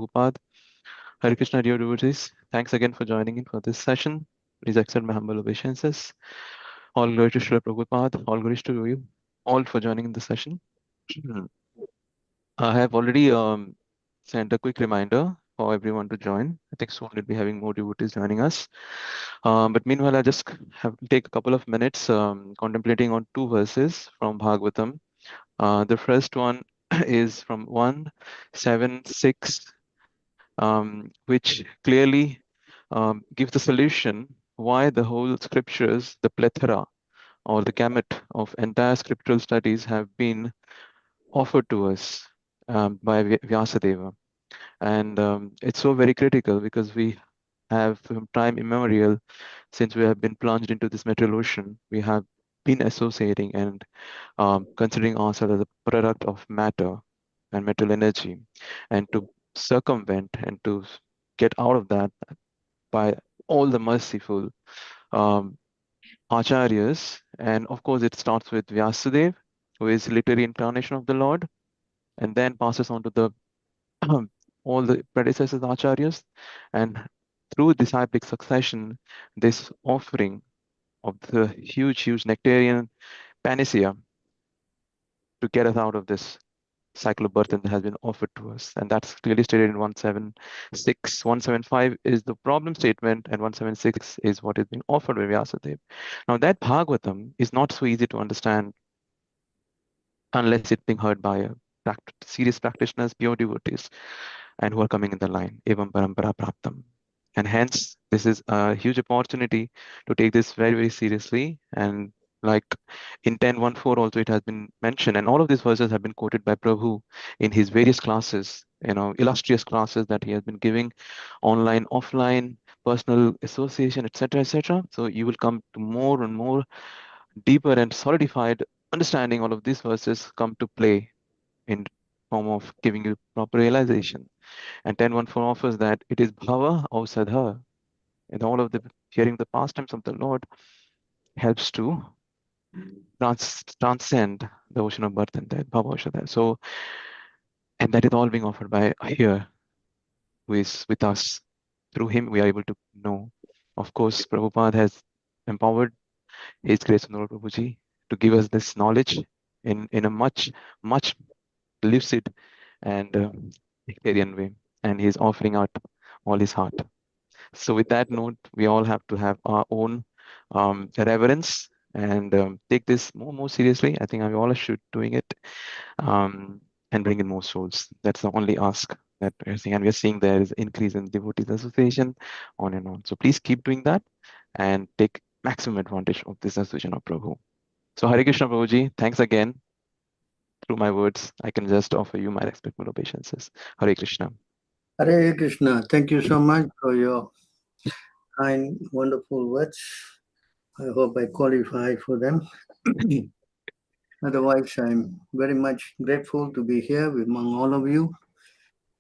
Prabhupada. Hare Krishna, dear devotees. Thanks again for joining in for this session. Please accept my humble obeisances. All glory to Srila Prabhupada. All glory to you all for joining in the session. I have already sent a quick reminder for everyone to join. I think soon we'll be having more devotees joining us. But meanwhile, I just have to take a couple of minutes contemplating on two verses from Bhagavatam. The first one is from 176, which clearly gives the solution why the whole scriptures, the plethora or the gamut of entire scriptural studies have been offered to us by Vyasadeva. And it's so very critical because we have from time immemorial, since we have been plunged into this material ocean, we have been associating and considering ourselves as a product of matter and material energy. And to circumvent and to get out of that by all the merciful um, acharyas, and of course it starts with Vyasadeva, who is literary incarnation of the Lord, and then passes on to the all the predecessors acharyas, and through disciplic succession, this offering of the huge nectarian panacea to get us out of this cycle of birth that has been offered to us. And that's clearly stated in 176. 175 is the problem statement, and 176 is what is being offered by Vyasadeva. Now, that Bhagavatam is not so easy to understand unless it's being heard by serious practitioners, pure devotees, and who are coming in the line, evam parampara praptam. And hence, this is a huge opportunity to take this very seriously. And like in 10.1.4 also it has been mentioned, and all of these verses have been quoted by Prabhu in his various classes, illustrious classes that he has been giving online, offline, personal association, etc., etc. So you will come to more and more deeper and solidified understanding. All of these verses come to play in form of giving you proper realization. And 10.1.4 offers that it is bhava ausadha, and all of the hearing the pastimes of the Lord helps to transcend the ocean of birth and death, bhava ausadha. So, and that is all being offered by here, who is with us. Through him, we are able to know. Of course, Prabhupada has empowered His Grace Sundar Prabhuji to give us this knowledge in a much lucid and Hegelian way, and he's offering out all his heart. So with that note, we all have to have our own reverence and take this more seriously. I think we all should doing it and bring in more souls. That's the only ask that we're seeing, and we're seeing there is increase in devotees association, on and on. So please keep doing that and take maximum advantage of this association of Prabhu. So Hare Krishna Prabhuji, thanks again. Through my words, I can just offer you my respectful obeisances. Hare Krishna. Hare Krishna. Thank you so much for your kind, wonderful words. I hope I qualify for them. Otherwise, I'm very much grateful to be here among all of you.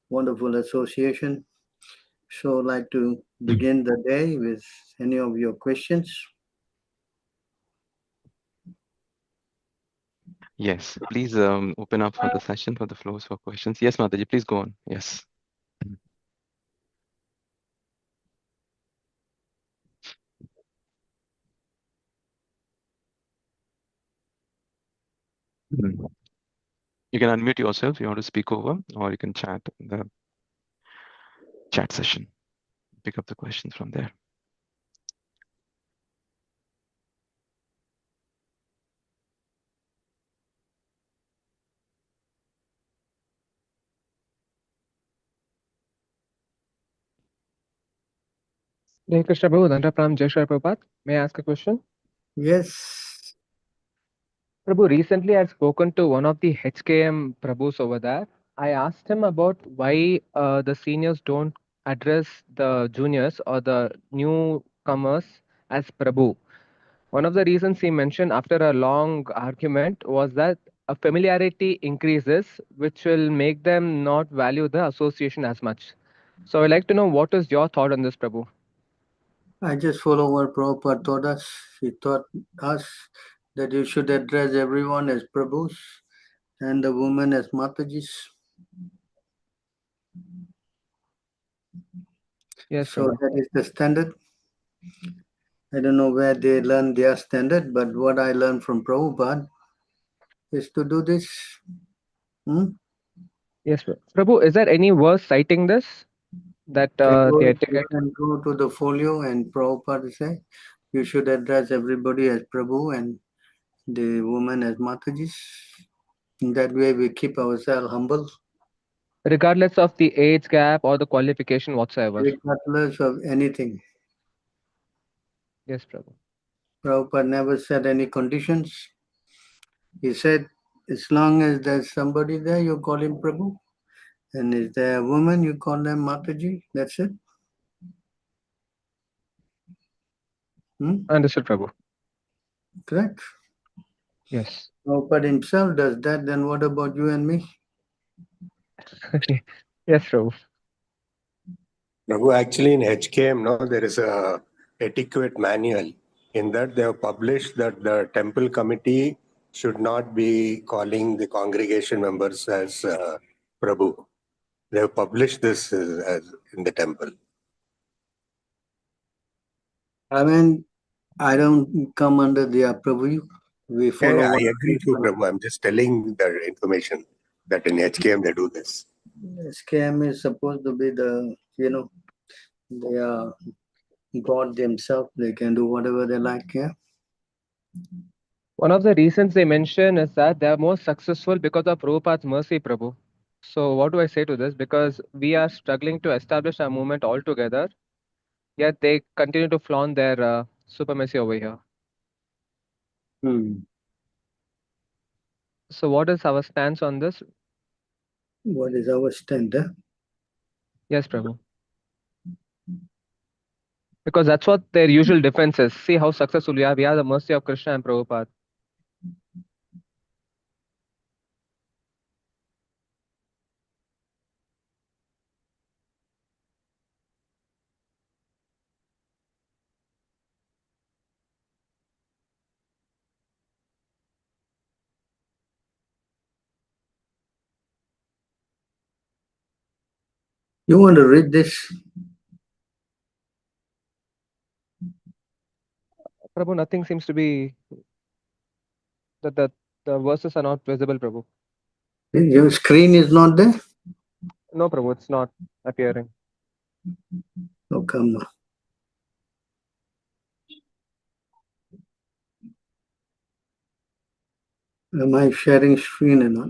Wonderful association. So, I'd like to begin the day with any of your questions. Yes, please open up for the session for the flows for questions. Yes, Mataji, please go on. Yes. You can unmute yourself if you want to speak over, or you can chat in the chat session. Pick up the questions from there. Hare Krishna Prabhu, Danda Pram Jai Shri Prabhupada. May I ask a question? Yes. Prabhu, recently I had spoken to one of the HKM Prabhus over there. I asked him about why the seniors don't address the juniors or the newcomers as Prabhu. One of the reasons he mentioned after a long argument was that a familiarity increases, which will make them not value the association as much. So I'd like to know what is your thought on this, Prabhu? I just follow what Prabhupada taught us. He taught us that you should address everyone as Prabhus and the women as Matajis. Yes, So Prabhu. that is the standard. I don't know where they learn their standard, but what I learned from Prabhupada is to do this. Yes, Prabhu. Is there any verse citing this that the You etiquette? can go to the folio and Prabhupada say you should address everybody as Prabhu and the woman as Mataji. In that way, we keep ourselves humble, Regardless of the age gap or the qualification whatsoever. regardless of anything. Yes, Prabhu. Prabhupada never set any conditions. He said, as long as there's somebody there, you call him Prabhu. And is there a woman, you call them Mataji. That's it. Understood, Prabhu. Correct? Yes. Prabhupada himself does that, then what about you and me? Yes, Prabhu. Prabhu, actually in HKM, no, there is a etiquette manual. In that they have published that the temple committee should not be calling the congregation members as Prabhu. They have published this as in the temple. I mean, I don't come under the Prabhu. We follow Yeah, I what agree to Prabhu. I'm just telling the information that in HKM they do this. SKM is supposed to be the, they are God themselves. They can do whatever they like, yeah? One of the reasons they mention is that they are more successful because of Prabhupada's mercy, Prabhu. So, what do I say to this? Because we are struggling to establish our movement altogether, yet they continue to flaunt their supremacy over here. So, what is our stance on this? What is our stand? Huh? Yes, Prabhu. Because that's what their usual defense is. See how successful we are. We are the mercy of Krishna and Prabhupada. You want to read this? Prabhu, nothing seems to be that the verses are not visible, Prabhu. Your screen is not there? No, Prabhu, it's not appearing. Oh, come on. Am I sharing screen or not?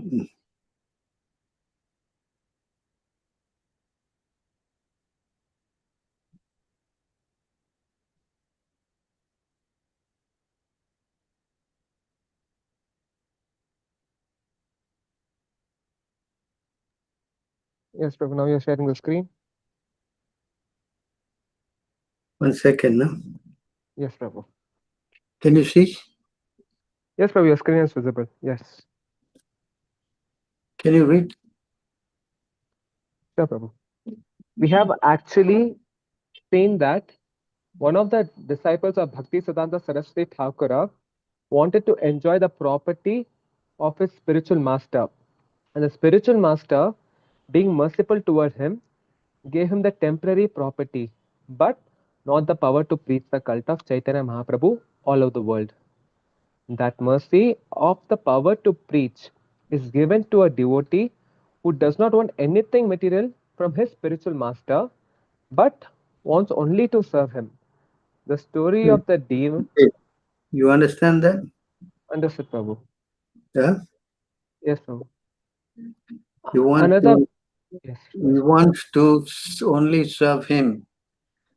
Yes, Prabhu, now you're sharing the screen. 1 second, no? Yes, Prabhu. Can you see? Yes, Prabhu, your screen is visible. Yes. Can you read? Sure, Prabhu. We have actually seen that one of the disciples of Bhakti Siddhanta Saraswati Thakura wanted to enjoy the property of his spiritual master. And the spiritual master, being merciful toward him, gave him the temporary property, but not the power to preach the cult of Chaitanya Mahaprabhu all over the world. That mercy of the power to preach is given to a devotee who does not want anything material from his spiritual master, but wants only to serve him. The story of the demon. You understand that? Understood, Prabhu. Yeah? Yes, Prabhu. You want Another. to, Yes, you want to only serve him.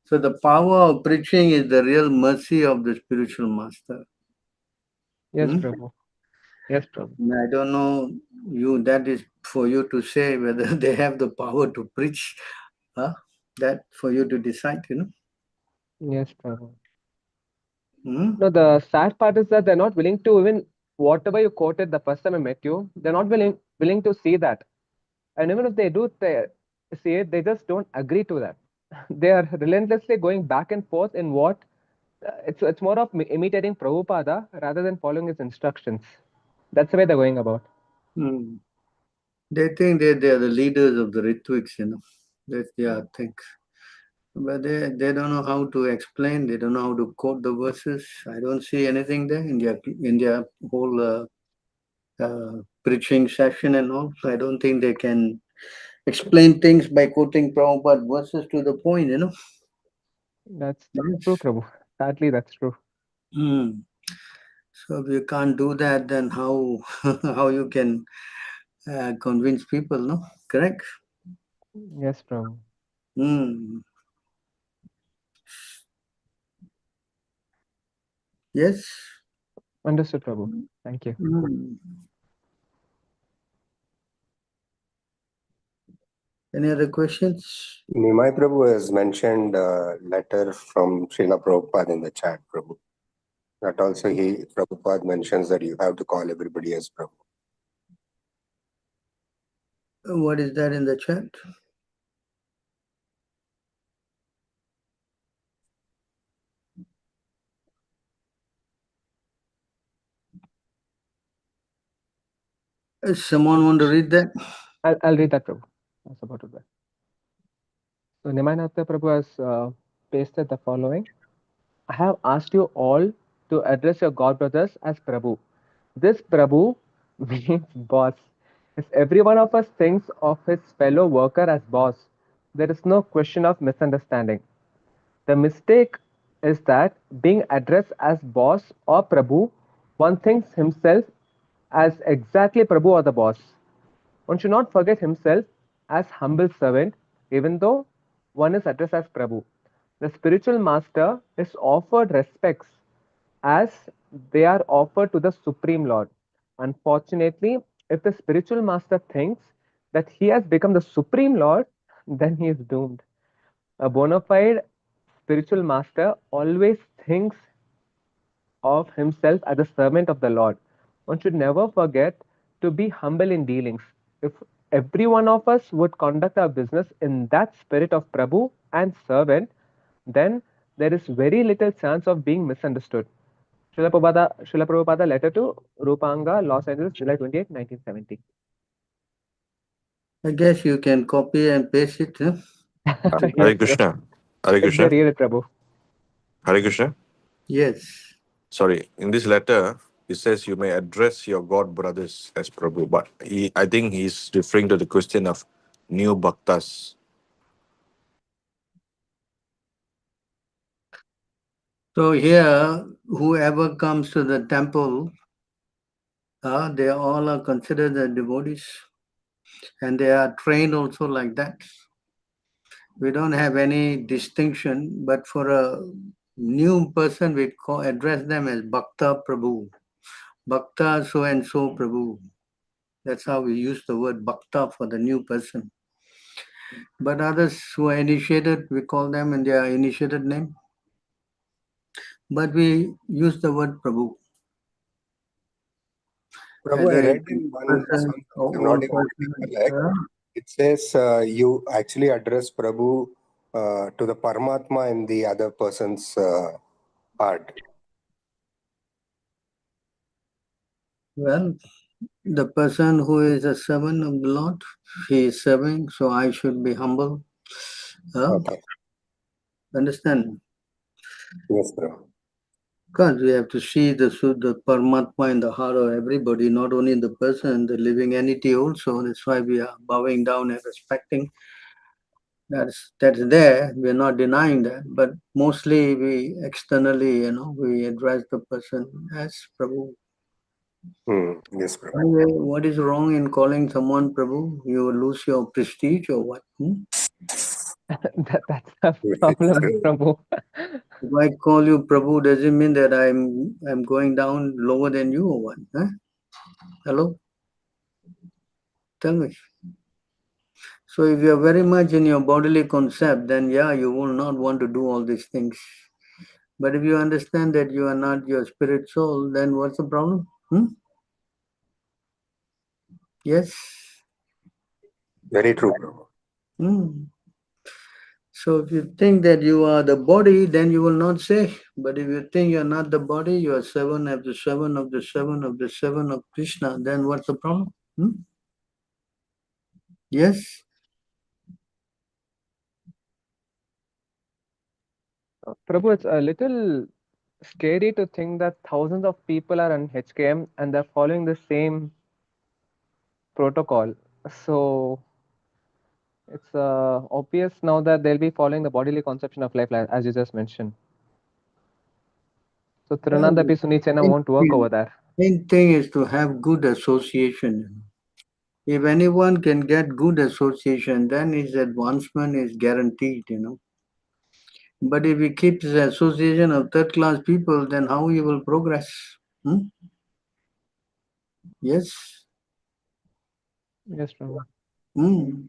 So the power of preaching is the real mercy of the spiritual master. yes, Prabhu. Yes, Prabhu. I don't know you. That is for you to say whether they have the power to preach. That for you to decide. Yes, Prabhu. Hmm? No, the sad part is that they're not willing to even whatever you quoted the first time I met you, they're not willing to see that. And even if they do see it, they just don't agree to that. They are relentlessly going back and forth in what it's more of imitating Prabhupada rather than following his instructions. That's the way they're going about. Hmm. They think they are the leaders of the Ritwiks. That's their thing. But they don't know how to explain. They don't know how to quote the verses. I don't see anything there in their whole preaching session and all. So I don't think they can explain things by quoting Prabhupada verses to the point, you know. That's true, Prabhu. Sadly, that's true. Hmm. So if you can't do that, then how how you can convince people, no? Correct? Yes, Prabhu. Hmm. Yes. Understood, Prabhu. Thank you. Hmm. Any other questions? Nimai Prabhu has mentioned a letter from Srila Prabhupada in the chat, Prabhu. That also Prabhupada mentions that you have to call everybody as Prabhu. What is that in the chat? Someone want to read that? I'll read that, Prabhu. I was about to do that. So Nimanatha Prabhu has pasted the following. I have asked you all to address your god brothers as Prabhu. This Prabhu means boss. If every one of us thinks of his fellow worker as boss, there is no question of misunderstanding. The mistake is that being addressed as boss or Prabhu, one thinks himself as exactly Prabhu or the boss. One should not forget himself as humble servant, even though one is addressed as Prabhu. The spiritual master is offered respects as they are offered to the Supreme Lord. Unfortunately, if the spiritual master thinks that he has become the Supreme Lord, then he is doomed. A bona fide spiritual master always thinks of himself as a servant of the Lord. One should never forget to be humble in dealings. If every one of us would conduct our business in that spirit of Prabhu and servant, then there is very little chance of being misunderstood. Srila Prabhupada letter to Rupanga, Los Angeles, July 28, 1970. I guess you can copy and paste it. Huh? Hare Yes, Krishna. Hare let me Krishna. read it, Prabhu. Hare Krishna. Yes. Sorry, in this letter, it says you may address your God brothers as Prabhu, but I think he's referring to the question of new bhaktas. So here, whoever comes to the temple, they all are considered the devotees, and they are trained also like that. We don't have any distinction, but for a new person, we address them as Bhakta Prabhu. Bhakta so and so Prabhu. That's how we use the word Bhakta for the new person. But others who are initiated, we call them in their initiated name. But we use the word Prabhu. Prabhu, I Whether read it's in one person song, or I'm not old able to person. recollect. It says you actually address Prabhu to the Paramatma in the other person's heart. Well, the person who is a servant of the Lord, he is serving, so I should be humble. Okay. Understand? Yes, Prabhu. Because we have to see the Paramatma in the heart of everybody, not only the person, the living entity also. That's why we are bowing down and respecting. That's there. We're not denying that. But mostly we externally, we address the person as Prabhu. Yes, Prabhu. Anyway, what is wrong in calling someone Prabhu? You will lose your prestige or what? That's the problem, Prabhu. If I call you Prabhu, does it mean that I'm going down lower than you or what? Huh? Hello? Tell me. So if you're very much in your bodily concept, then yeah, you will not want to do all these things. But if you understand that you are not your spirit soul, then what's the problem? Yes. Very true, Prabhu. Hmm. So if you think that you are the body, then you will not say. But if you think you're not the body, you are seven of the seven of the seven of the seven of Krishna, then what's the problem? Yes. Prabhu, it's a little scary to think that thousands of people are on HKM and they're following the same protocol. So it's obvious now that they'll be following the bodily conception of life, as you just mentioned. So Well, Trunanda Sunichena won't work over there. main thing is to have good association. If anyone can get good association, then his advancement is guaranteed. But if he keeps the association of third class people, then how he will progress? Hmm? Yes. Yes, Prabhu. Hmm.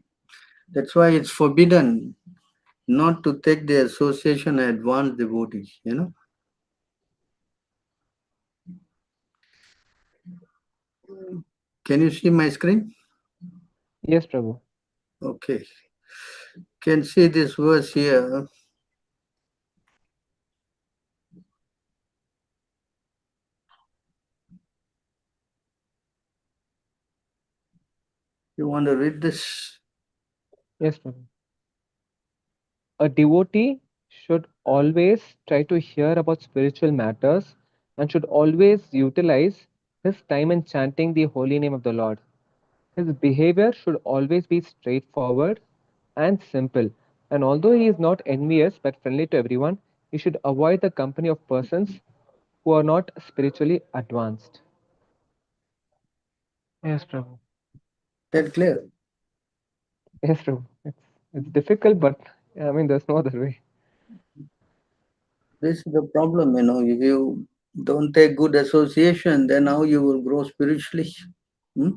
That's why it's forbidden not to take the association of advanced devotees. Can you see my screen? Yes, Prabhu. Okay. Can see this verse here. You want to read this? Yes, Prabhu. A devotee should always try to hear about spiritual matters and should always utilize his time in chanting the holy name of the Lord. His behavior should always be straightforward and simple. And although he is not envious but friendly to everyone, he should avoid the company of persons who are not spiritually advanced. Yes, Prabhu. That clear? Yes, Prabhu. It's difficult, but I mean, there's no other way. This is the problem. If you don't take good association, then how you will grow spiritually? Hmm?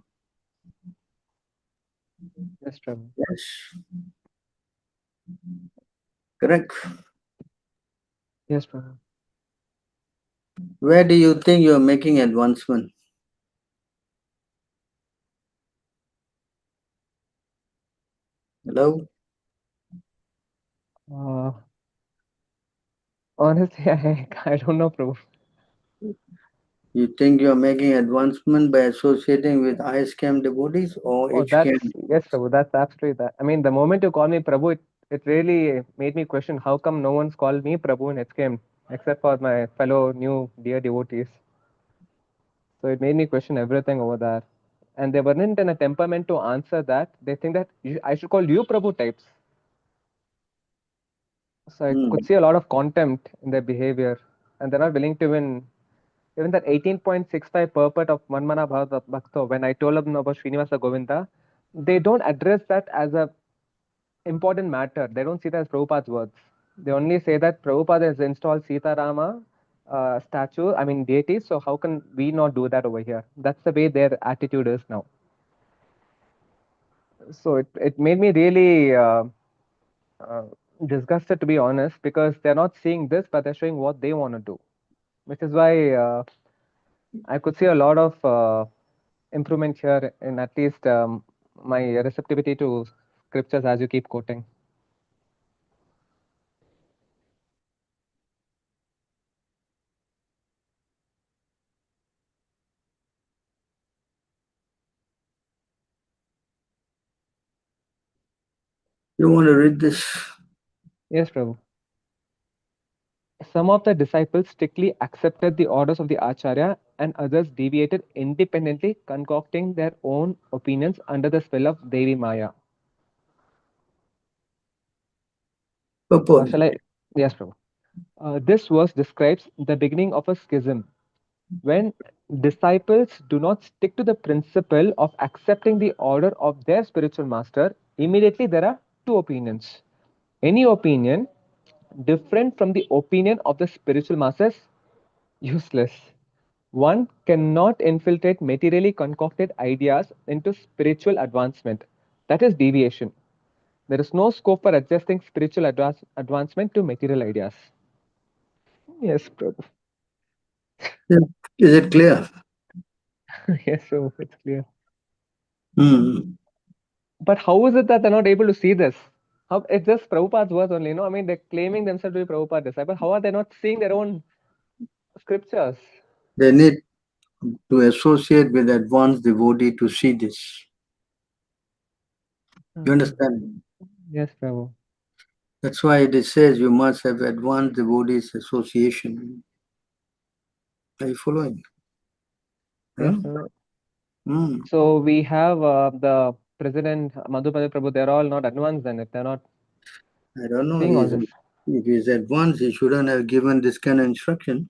Yes, Prabhu. Yes. Correct. Yes, Prabhu. Where do you think you're making advancement? Hello? Uh, honestly, I don't know, Prabhu. You think you're making advancement by associating with ISCAM devotees or Oh, that's HCAM? yes, Prabhu. That's absolutely that. I mean, the moment you call me Prabhu, it really made me question how come no one's called me Prabhu in HKM except for my fellow new dear devotees. So it made me question everything over there. And they weren't in a temperament to answer that. They think that I should call you Prabhu types. So I Hmm. could see a lot of contempt in their behavior, and they're not willing to even that 18.65 purport of Manmana Bhava Bhakta. When I told them about Srinivasa Govinda, they don't address that as a important matter. They don't see that as Prabhupada's words. They only say that Prabhupada has installed Sita Rama statue, I mean deities, so how can we not do that over here? That's the way their attitude is now. So it made me really uh, disgusted, to be honest, because they're not seeing this, but they're showing what they want to do, which is why I could see a lot of improvement here in at least my receptivity to scriptures as you keep quoting. You want to read this? Yes, Prabhu. Some of the disciples strictly accepted the orders of the Acharya, and others deviated independently, concocting their own opinions under the spell of Devi Maya. Purport. Shall I? Yes, Prabhu. This verse describes the beginning of a schism. When disciples do not stick to the principle of accepting the order of their spiritual master, immediately there are two opinions. Any opinion different from the opinion of the spiritual master is useless. One cannot infiltrate materially concocted ideas into spiritual advancement. That is deviation. There is no scope for adjusting spiritual advancement to material ideas. Yes, Prabhu. Is it clear? Yes, so it's clear. Hmm. But how is it that they're not able to see this? How it's just Prabhupada's words only, I mean, they're claiming themselves to be Prabhupada disciples. How are they not seeing their own scriptures? They need to associate with advanced devotee to see this. You understand? Yes, Prabhu. That's why it says you must have advanced devotees association. Are you following? Yes, Huh? sir. Hmm. So we have the president, Madhupati Prabhu, they're all not advanced then if they're not I don't know. seeing all this. If he's advanced, he shouldn't have given this kind of instruction.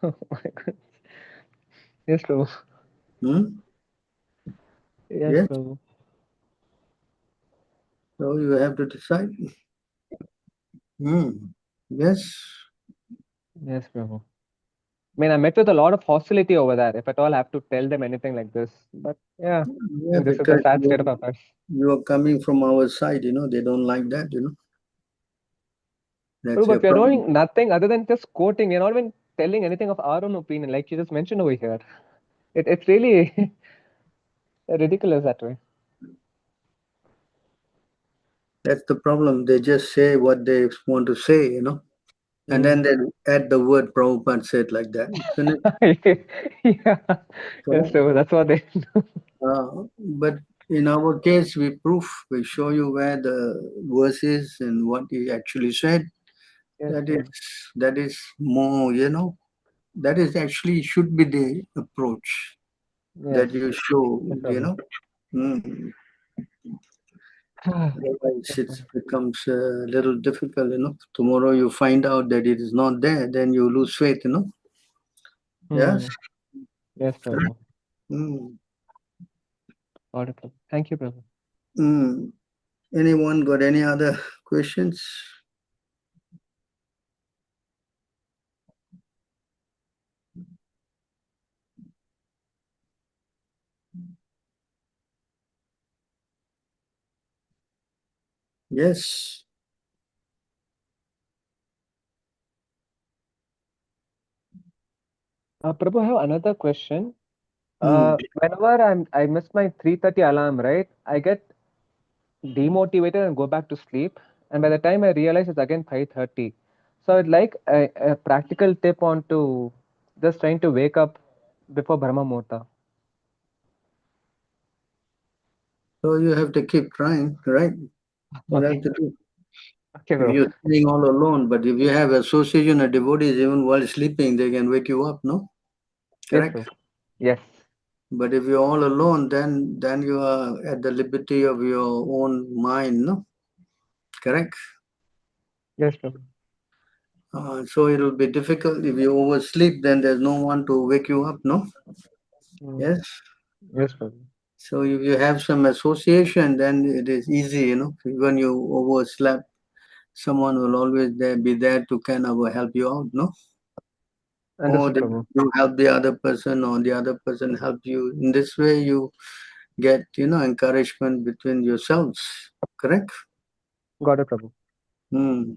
Oh my goodness. Yes, Prabhu. Hmm? Yes, Yes. Prabhu. So you have to decide. Hmm. Yes. Yes, Prabhu. I mean, I met with a lot of hostility over there, if at all I have to tell them anything like this. But yeah, I Yeah, think this is the because sad state of affairs. you are coming from our side, they don't like that, That's Prabhu, your but we are problem. doing nothing other than just quoting. We're not even telling anything of our own opinion, like you just mentioned over here. It's really ridiculous that way. That's the problem. They just say what they want to say, and then they add the word Prabhupada said like that. Isn't it? Yeah. Yes, Correct? Prabhu, that's what they do. But in our case, we show you where the verse is and what he actually said. Yes, That is Prabhu. that is more, that is actually should be the approach Yes. that you show, Yes, Prabhu. Mm. Otherwise, Yes, it Prabhu. becomes a little difficult, Tomorrow you find out that it is not there, then you lose faith, Yes. Yes, Prabhu. Mm. Got it, Prabhu. Thank you, Prabhu. Mm. Anyone got any other questions? Yes. Prabhu, I have another question. Mm. Whenever I miss my 3:30 alarm, right? I get demotivated and go back to sleep. And by the time I realize it's again 5:30. So I'd like a practical tip on to just trying to wake up before Brahma Muhurta. So you have to keep trying, right? You have Okay. to do. Okay, If bro. you're staying all alone, but if you have association of devotees, even while sleeping, they can wake you up, no? Yes, Correct? bro. Yes. But if you're all alone, then you are at the liberty of your own mind, no? Correct? Yes, bro. So it will be difficult. If you oversleep, then there's no one to wake you up, no? Yes? Yes, bro. So if you have some association, then it is easy, When you overslept, someone will always be there to kind of help you out, no? Or Understood, Prabhu. you help the other person, or the other person help you. In this way, you get, encouragement between yourselves. Correct? Got it, Prabhu. Hmm.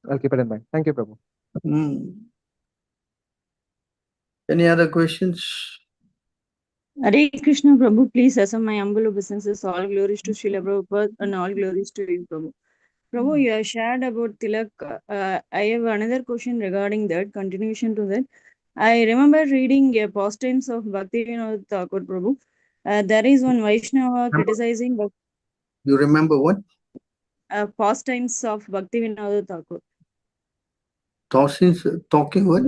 I'll keep it in mind. Thank you, Prabhu. Hmm. Any other questions? Hare Krishna Prabhu, please accept my humble obeisances. All glories to Srila Prabhupada and all glories to you, Prabhu. Prabhu, you have shared about Tilak. I have another question regarding that, continuation to that. I remember reading pastimes of Bhakti Vinod Thakur, Prabhu. There is one Vaishnava criticizing You remember what? pastimes of Bhakti Vinod Thakur. Talking what?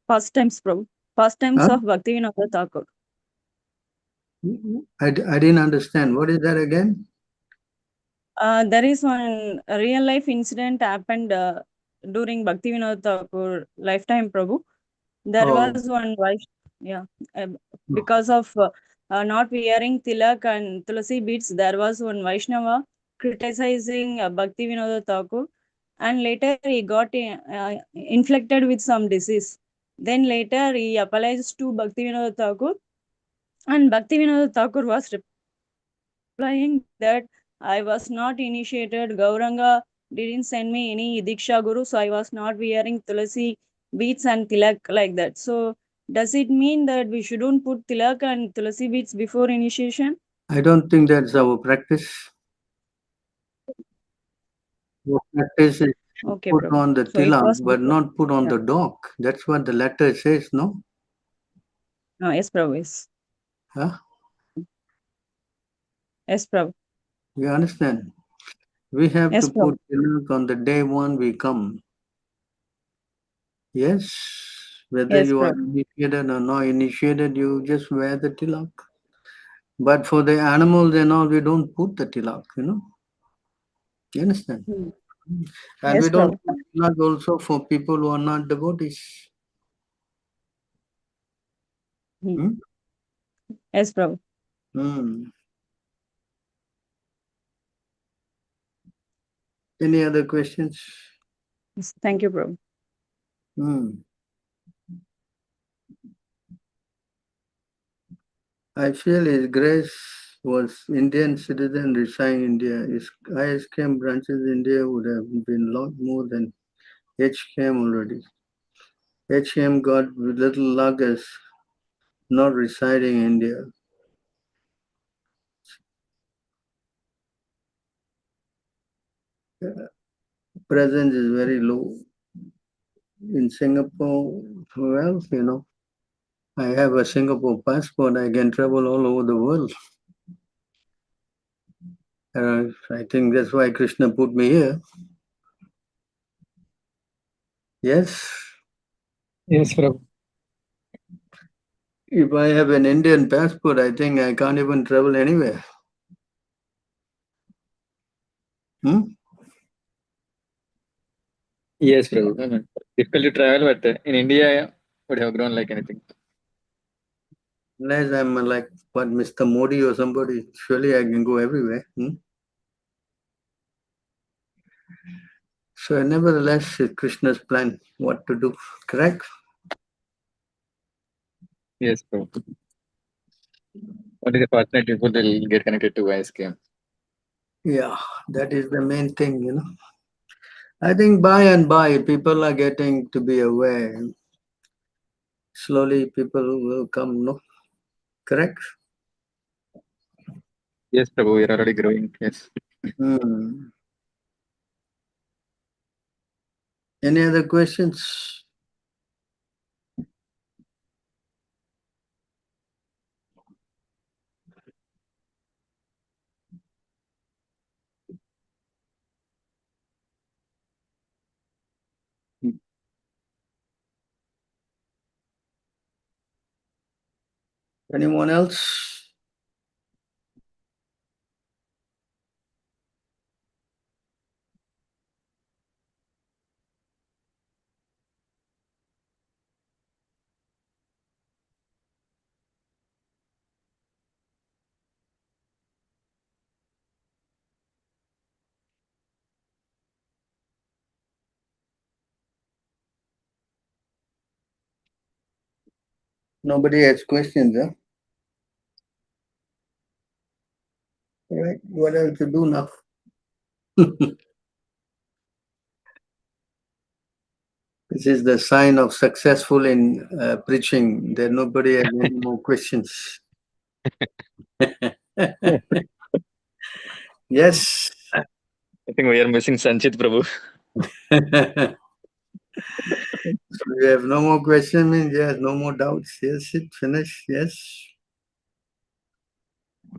Pastimes, Prabhu. Pastimes Huh? of Bhakti Vinod Thakur. I didn't understand. What is that again? There is one real life incident happened during Bhakti Vinod Thakur lifetime, Prabhu. There Oh, was one uh, because of not wearing tilak and tulasi beads, there was one Vaishnava criticizing Bhakti Vinod Thakur, and later he got inflicted with some disease. Then later he apologized to Bhakti Vinod Thakur, and Bhakti Vinod Thakur was replying that I was not initiated. Gauranga didn't send me any Diksha Guru, so I was not wearing Tulasi beads and tilak like that. So, does it mean that we shouldn't put tilak and Tulasi beads before initiation? I don't think that's our practice. Our practice is to Okay, put Prabhu. on the So, it tilak, was but before. not put on Yeah. the dog. That's what the letter says, no? Yes, Prabhu. Yes. Huh? Yes, Prabhu. You understand? We have Yes, to put Prabhu. tilak on the day one we come. Yes, whether Yes, you are Prabhu. initiated or not initiated, you just wear the tilak. But for the animals and all, we don't put the tilak, You understand? Hmm. And we Yes, don't Prabhu. put tilak also for people who are not devotees. Hmm. Hmm? Yes, Prabhu. Hmm. Any other questions? Yes, thank you, Prabhu. Hmm. I feel His Grace was Indian citizen residing in India. His ISKM branches in India would have been a lot more than HKM already. HKM got little luck as not residing in India. Presence is very low. In Singapore, well, I have a Singapore passport. I can travel all over the world. I think that's why Krishna put me here. Yes. Yes, Prabhu. If I have an Indian passport, I think I can't even travel anywhere. Hmm? Yes, Prabhu. Difficult to travel, but in India, would have grown like anything. Unless I'm like what Mr. Modi or somebody, surely I can go everywhere. So nevertheless, it's Krishna's plan what to do. Correct? Yes, Prabhu. Only the fortunate people will get connected to ISKM. Yeah, that is the main thing. I think by and by people are getting to be aware. Slowly people will come, no? Correct? Yes, Prabhu, we are already growing. Yes. Hmm. Any other questions? Anyone else? Nobody has questions, huh? All right, what else to do now? This is the sign of successful in preaching that nobody has any more questions. Yes. I think we are missing Sanchit, Prabhu. So you have no more questions, means yes, no more doubts. Yes, it finished. Yes.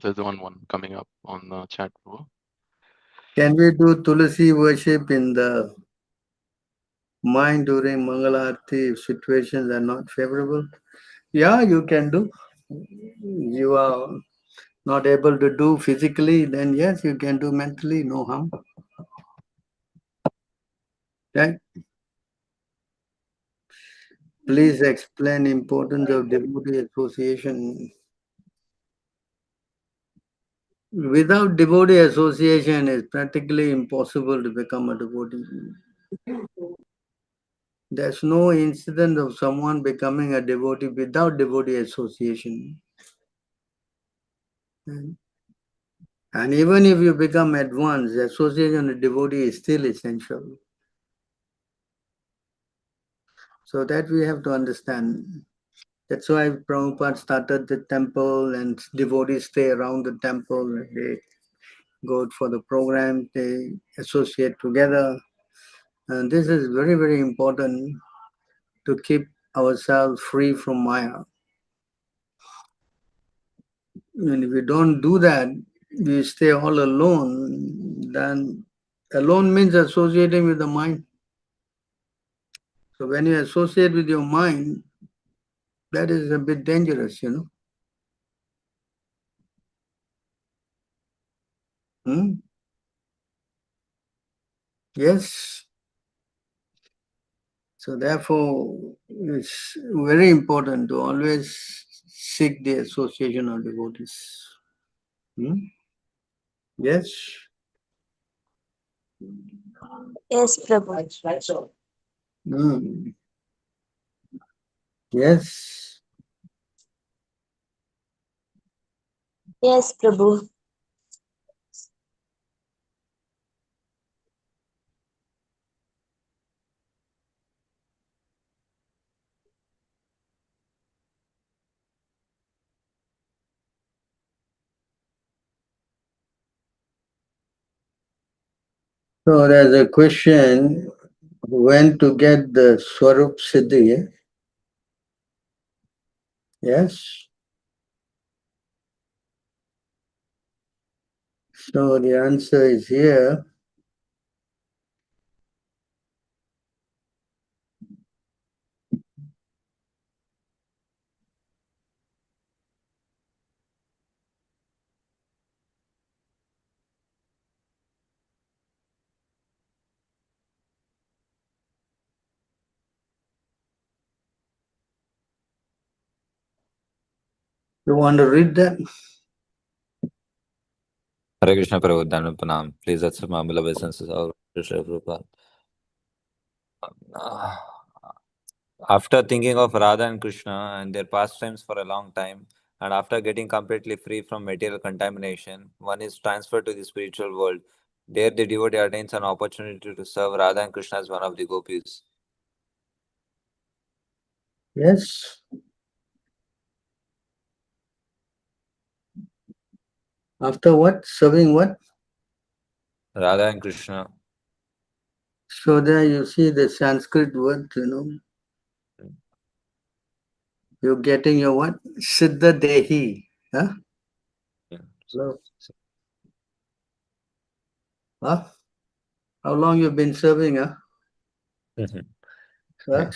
There's one coming up on the chat, bro. Can we do Tulasi worship in the mind during Mangalarti if situations are not favorable? Yeah, you can do. You are not able to do physically, then yes, you can do mentally, no harm. Right? Please explain importance of devotee association. Without devotee association, it's practically impossible to become a devotee. There's no incident of someone becoming a devotee without devotee association. And even if you become advanced, the association with devotee is still essential. So that we have to understand. That's why Prabhupada started the temple and devotees stay around the temple. They go for the program, they associate together. And this is very, very important to keep ourselves free from Maya. And if we don't do that, we stay all alone, then Alone means associating with the mind. So when you associate with your mind, that is a bit dangerous, you know. Yes. So therefore, it's very important to always seek the association of devotees. Yes. Yes, Prabhu. Yes. Yes, Prabhu. So there's a question, when to get the Swarup Siddhi? Eh? Yes. So the answer is here. You want to read that? Hare Krishna Prabhu, Dhanam Pranam. Please accept my humble obeisances of Krishna Prabhupada. After thinking of Radha and Krishna and their pastimes for a long time, and after getting completely free from material contamination, one is transferred to the spiritual world. There, the devotee attains an opportunity to serve Radha and Krishna as one of the gopis. Yes. After what? Serving what? Radha and Krishna. So there you see the Sanskrit word, you know. You're getting your what? Siddha Dehi. Huh? Hello. Huh? How long you've been serving, huh? Huh?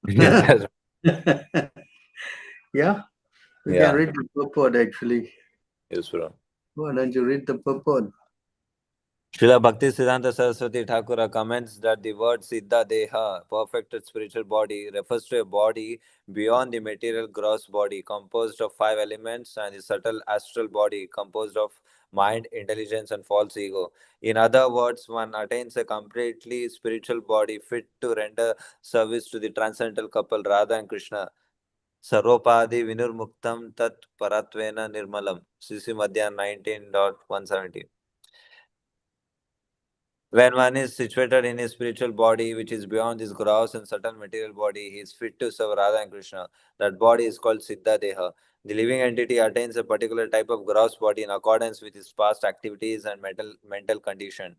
Yes, Yeah? You can read the purport actually. yes, bro. Why don't you read the purport? Srila Bhakti Siddhanta Saraswati Thakura comments that the word Siddha Deha, perfected spiritual body, refers to a body beyond the material gross body, composed of 5 elements, and the subtle astral body, composed of mind, intelligence, and false ego. In other words, one attains a completely spiritual body fit to render service to the transcendental couple Radha and Krishna. Sarvopadi Vinurmuktam Tat Paratvena Nirmalam. CC Madhya 19.170. When one is situated in his spiritual body, which is beyond this gross and subtle material body, he is fit to serve Radha and Krishna. That body is called Siddha Deha. The living entity attains a particular type of gross body in accordance with his past activities and mental condition.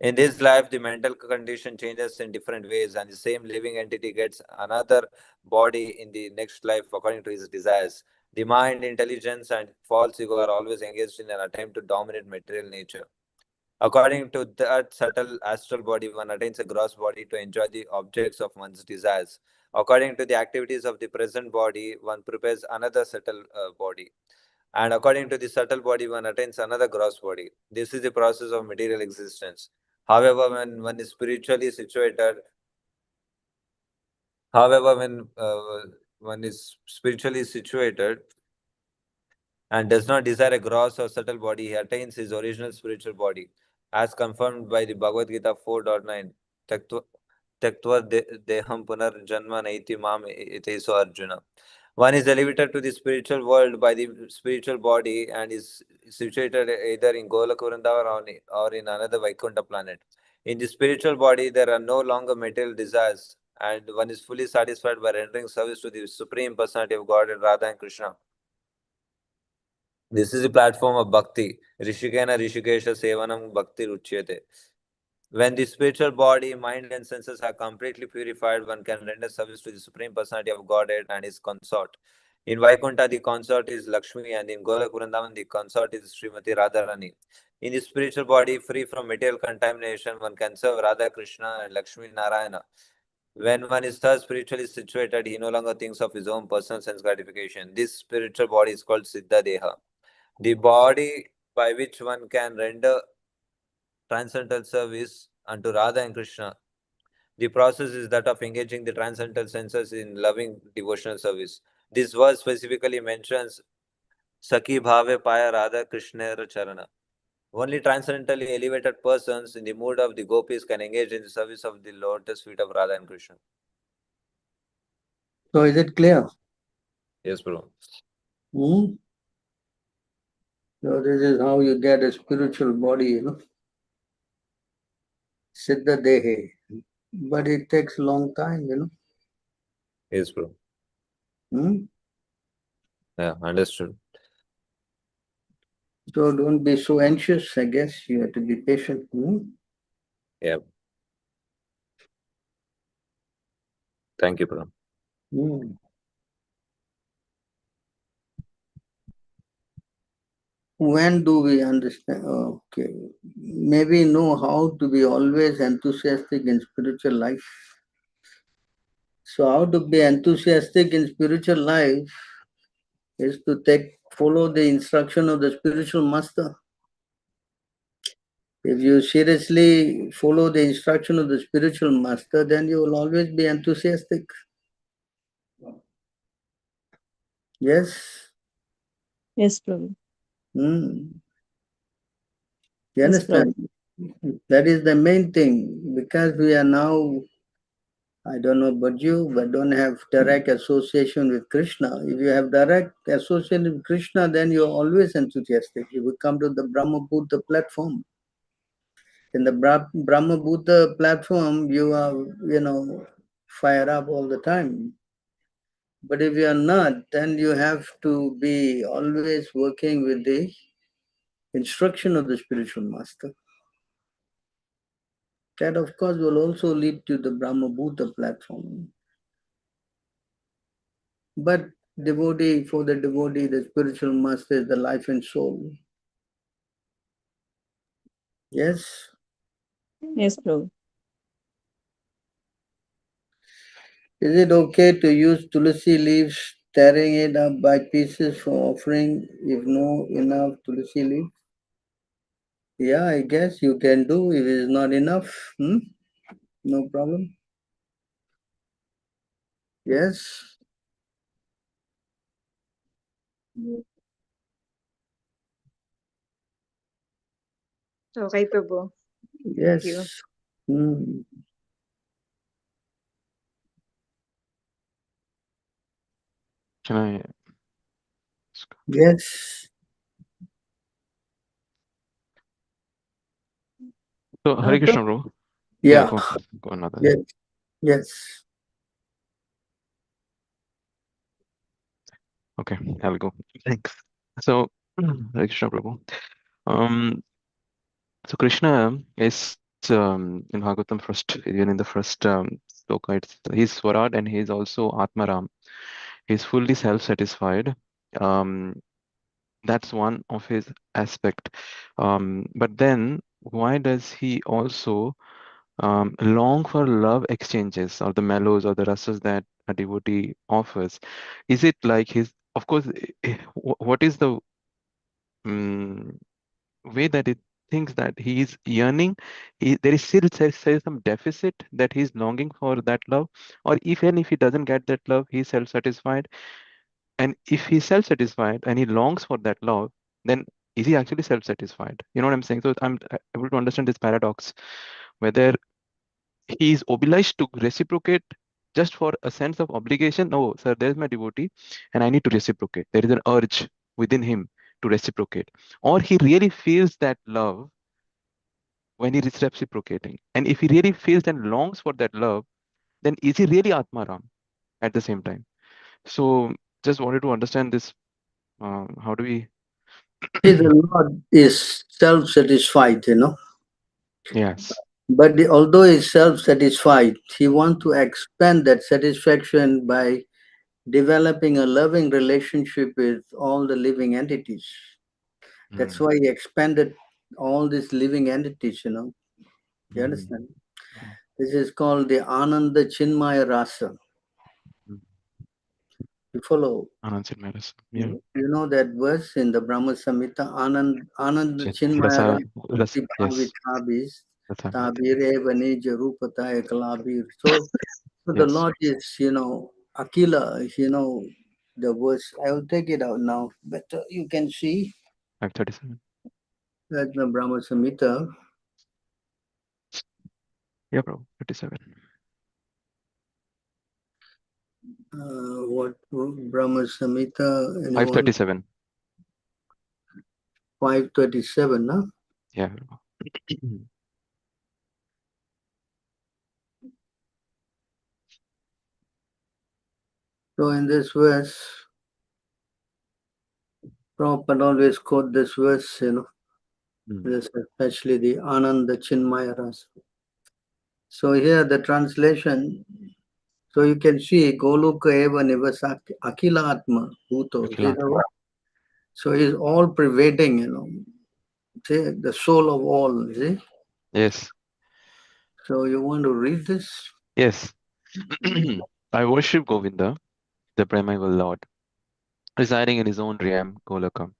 In this life, the mental condition changes in different ways, and the same living entity gets another body in the next life according to his desires. The mind, intelligence, and false ego are always engaged in an attempt to dominate material nature. According to that subtle astral body, one attains a gross body to enjoy the objects of one's desires. According to the activities of the present body, one prepares another subtle body. And according to the subtle body, one attains another gross body. This is the process of material existence. However, when one is spiritually situated, however, when one is spiritually situated, and does not desire a gross or subtle body, he attains his original spiritual body, as confirmed by the Bhagavad Gita 4.9. Taktva deham punar janma naiti mam iteso Arjuna. One is elevated to the spiritual world by the spiritual body and is situated either in Golok Vrindavan or in another Vaikuntha planet. In the spiritual body, there are no longer material desires, and one is fully satisfied by rendering service to the Supreme Personality of Godhead, Radha and Krishna. This is the platform of bhakti. Rishikena Rishikesha Sevanam Bhakti Ruchyate. When the spiritual body, mind, and senses are completely purified, one can render service to the Supreme Personality of Godhead and his consort. In Vaikuntha, the consort is Lakshmi, and in Golok Vrindavan, the consort is Srimati Radharani. In the spiritual body, free from material contamination, one can serve Radha Krishna and Lakshmi Narayana. When one is thus spiritually situated, he no longer thinks of his own personal sense gratification. This spiritual body is called Siddha Deha, the body by which one can render transcendental service unto Radha and Krishna. The process is that of engaging the transcendental senses in loving devotional service. This verse specifically mentions Sakhi Bhave Paya Radha Krishna Charana. Only transcendentally elevated persons in the mood of the gopis can engage in the service of the lotus feet of Radha and Krishna. So is it clear? Yes, bro. So this is how you get a spiritual body, Siddha Dehe. But it takes a long time, Yes, bro. Yeah, understood. So don't be so anxious, I guess. You have to be patient. Yeah. Thank you, bro. When do we understand? Okay. Maybe know how to be always enthusiastic in spiritual life. So how to be enthusiastic in spiritual life is to follow the instruction of the spiritual master. If you seriously follow the instruction of the spiritual master, then you will always be enthusiastic. Yes? Yes, Prabhu. You Yes, understand? That is the main thing. Because we are now, I don't know about you, but don't have direct association with Krishna. If you have direct association with Krishna, then you're always enthusiastic. You will come to the Brahma Bhuta platform. In the Brahma Bhuta platform, you are, fire up all the time. But if you are not, then you have to be always working with the instruction of the spiritual master. That, of course, will also lead to the Brahma Bhuta platform. But for the devotee, the spiritual master is the life and soul. Yes? Yes, Prabhu. Is it okay to use tulsi leaves, tearing it up by pieces for offering if no enough tulsi leaves? Yeah, I guess you can do if it is not enough. No problem. Yes? Okay, Prabhu. Yes. Thank you. Can I? Yes. So Hare Krishna, bro. Yeah. Go another. Yes. Yes. Okay, I'll go. Thanks. So Hare Krishna, Prabhu. So Krishna is in Bhagavatam first, even in the first sloka, he's Swarad and he's also Atmaram. He's fully self-satisfied. That's one of his aspect. But then why does he also long for love exchanges or the mellows or the rasas that a devotee offers? Is it like his, of course, what is the way that it thinks that he is yearning, there is still some deficit that he's longing for that love, or even if he doesn't get that love, he's self-satisfied. And if he's self-satisfied and he longs for that love, then is he actually self-satisfied? You know what I'm saying? So I'm able to understand this paradox, whether he is obliged to reciprocate just for a sense of obligation. No, sir, there's my devotee and I need to reciprocate. There is an urge within him to reciprocate. Or he really feels that love when he is reciprocating. And if he really feels and longs for that love, then is he really Atmaram at the same time? So just wanted to understand this. How do we? See, the Lord is self-satisfied, Yes. But although he's self-satisfied, he wants to expand that satisfaction by developing a loving relationship with all the living entities. That's why he expanded all these living entities, you understand? This is called the Ananda Chinmaya Rasa. You follow? Anand Chinmaya Rasa. Yeah. You know that verse in the Brahma Samhita, Ananda Yes. Chinmaya Rasa. Yes. Bhavitabis, Rasa. Tabire Vanija Rupata Ekalabir. So the Yes. Lord is, Akila, the verse. I will take it out now. But you can see 537. that the Brahma Samhita. Yeah, bro. 57. What Brahma Samhita, anyone? 537. 537, no? Yeah. So in this verse, Prabhupada always quote this verse, this especially the Ananda Chinmaya Rasa. So here the translation, so you can see Goluka Eva Nivasa Akila Atma Bhuto. See the word? So he's all pervading, see, the soul of all, see? Yes. So you want to read this? Yes. I worship Govinda, the primeval Lord, residing in his own realm, Golaka,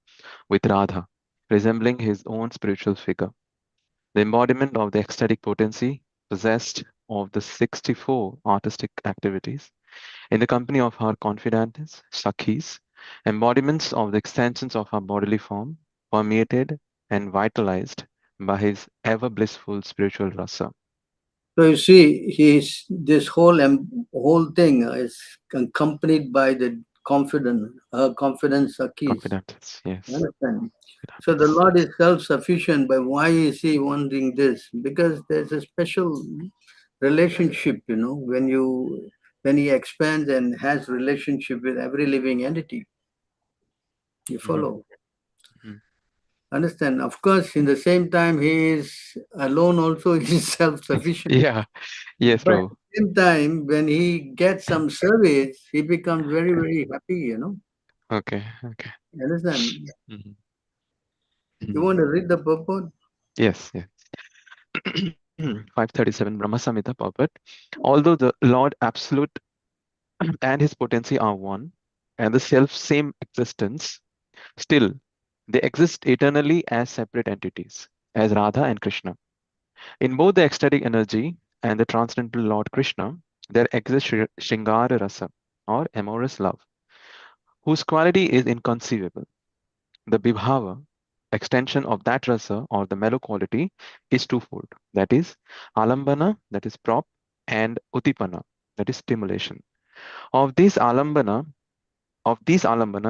with Radha, resembling his own spiritual figure, the embodiment of the ecstatic potency possessed of the 64 artistic activities, in the company of her confidants, Sakhis, embodiments of the extensions of her bodily form, permeated and vitalized by his ever blissful spiritual rasa. So you see, this whole thing is accompanied by the confidence Sakhis. Confidants, yes. Understand? So the Lord is self-sufficient, but why is he wanting this? Because there's a special relationship, when he expands and has relationship with every living entity. You follow? Understand? Of course, in the same time, he is alone also, he is self-sufficient. Yeah. Yes, But at bro. the same time, when he gets some service, he becomes very, very happy, Okay. Okay. You understand? Mhm. You want to read the purport? Yes. Yes. 537 Brahma Samhita purport. Although the Lord Absolute and his potency are one and the self same existence, still they exist eternally as separate entities, as Radha and Krishna. In both the ecstatic energy and the transcendental Lord Krishna, there exists Shringara Rasa, or amorous love, whose quality is inconceivable. The Vibhava, extension of that rasa or the mellow quality, is twofold. That is Alambana, that is prop, and Utipana, that is stimulation. Of this Alambana,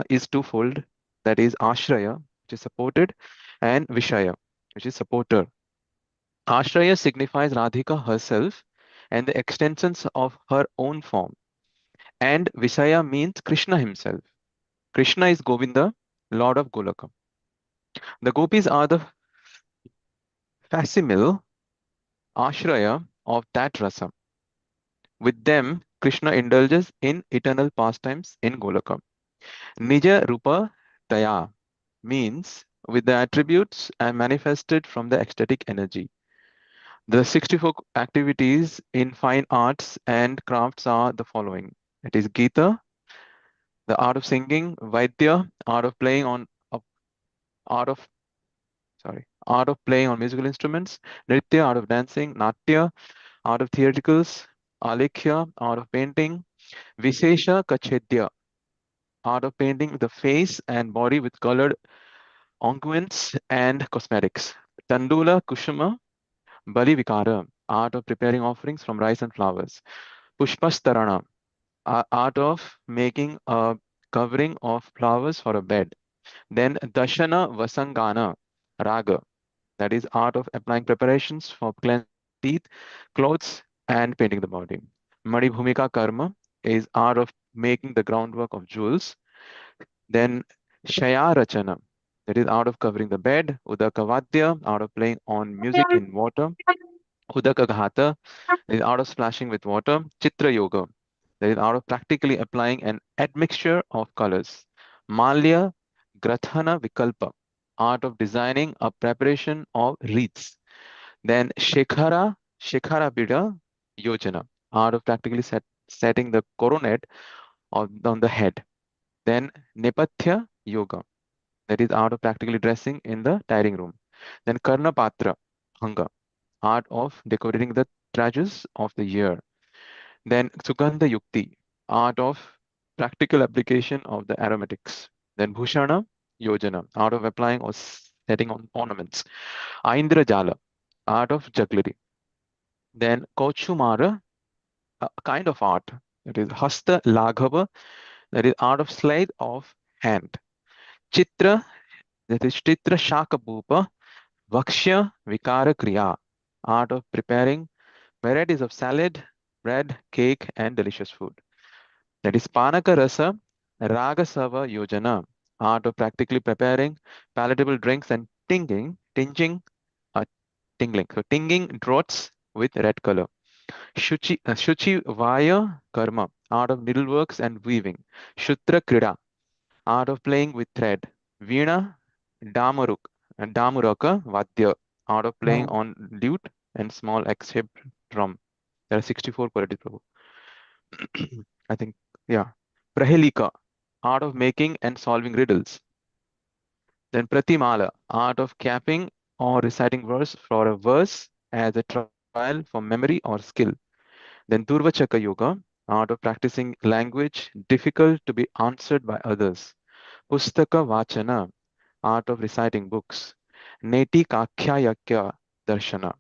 is twofold, that is Ashraya, which is supported, and Vishaya, which is supporter. Ashraya signifies Radhika herself and the extensions of her own form. And Vishaya means Krishna himself. Krishna is Govinda, Lord of Golaka. The gopis are the facsimile ashraya of that rasa. With them, Krishna indulges in eternal pastimes in Golaka. Nija Rupa Daya means with the attributes and manifested from the ecstatic energy. The 64 activities in fine arts and crafts are the following. It is Gita, the art of singing; Vaidya, art of playing on art of art of playing on musical instruments; Nritya, art of dancing; Natya, art of theatricals; Alekhya, art of painting; Vishesha Kachedya, art of painting the face and body with colored unguents and cosmetics; Tandula Kushuma Bali Vikara, art of preparing offerings from rice and flowers; Pushpastarana, art of making a covering of flowers for a bed. Then Dashana Vasangana Raga, that is art of applying preparations for cleansing teeth, clothes, and painting the body. Madi Bhumika Karma is art of making the groundwork of jewels. Then Shaya Rachana, that is art of covering the bed. Udaka Vadya, art of playing on music in water. Udaka Ghata is art of splashing with water. Chitra Yoga, that is art of practically applying an admixture of colors. Malya Grathana Vikalpa, art of designing a preparation of wreaths. Then Shekhara Bida Yojana, art of practically setting the coronet on the head. Then Nepathya Yoga, that is art of practically dressing in the tiring room. Then Karna Patra Hanga, art of decorating the trajes of the year. Then Sugandha Yukti, art of practical application of the aromatics. Then Bhushana Yojana, art of applying or setting on ornaments. Aindra Jala, art of jugglery. Then Kochumara, a kind of art, that is Hasta Laghava, that is art of sleight of hand. Chitra, that is Chitra Shakapupa, Vakshya Vikara Kriya, art of preparing varieties of salad, bread, cake, and delicious food. That is Panaka Rasa Ragasava Yojana, art of practically preparing palatable drinks and uh, tingling. So tinging draughts with red color. Shuchi Vaya Karma, art of needleworks and weaving. Shutra Krida, art of playing with thread. Veena Damaruk and Damuraka Vadya, art of playing on lute and small X-shaped drum. There are 64 qualities, Prabhu. I think, yeah. Prahelika, art of making and solving riddles. Then Pratimala, art of capping or reciting verse for a verse as a trial for memory or skill. Then Durvachaka Yoga, art of practicing language difficult to be answered by others. Pustaka Vachana, art of reciting books. Neti Kakhyayakya Darshana,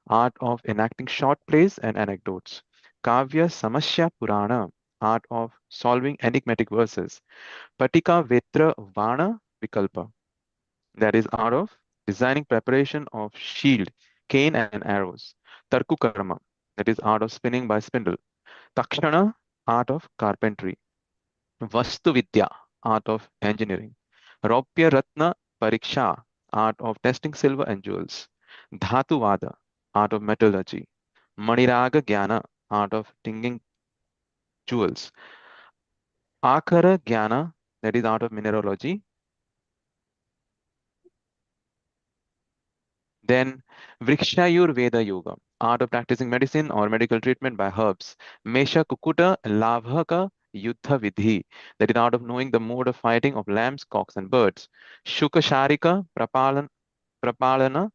art of enacting short plays and anecdotes. Kavya Samasya Purana, art of solving enigmatic verses. Patika Vetra Vana Vikalpa, that is art of designing preparation of shield, cane and arrows. Tarku Karma, that is art of spinning by spindle. Takshana, art of carpentry. Vastu Vidya, art of engineering. Raupya Ratna Pariksha, art of testing silver and jewels. Dhatu Vada, art of metallurgy. Maniraga Jnana, art of tinging jewels. Akara Jnana, that is art of mineralogy. Then Vrikshayur Veda Yoga, art of practicing medicine or medical treatment by herbs. Mesha Kukuta Lavhaka Yuddha Vidhi, that is art of knowing the mode of fighting of lambs, cocks, and birds. Shuka Sharika Prapalana, Prapalana,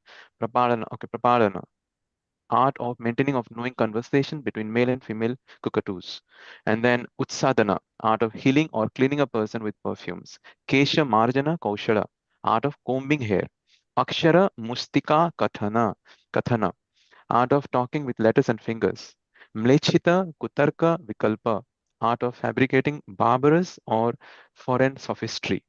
art of maintaining of knowing conversation between male and female cockatoos. And then Utsadana, art of healing or cleaning a person with perfumes. Kesha Marjana Kaushala, art of combing hair. Akshara Mustika Kathana, art of talking with letters and fingers. Mlechita Kutarka Vikalpa, art of fabricating barbarous or foreign sophistry.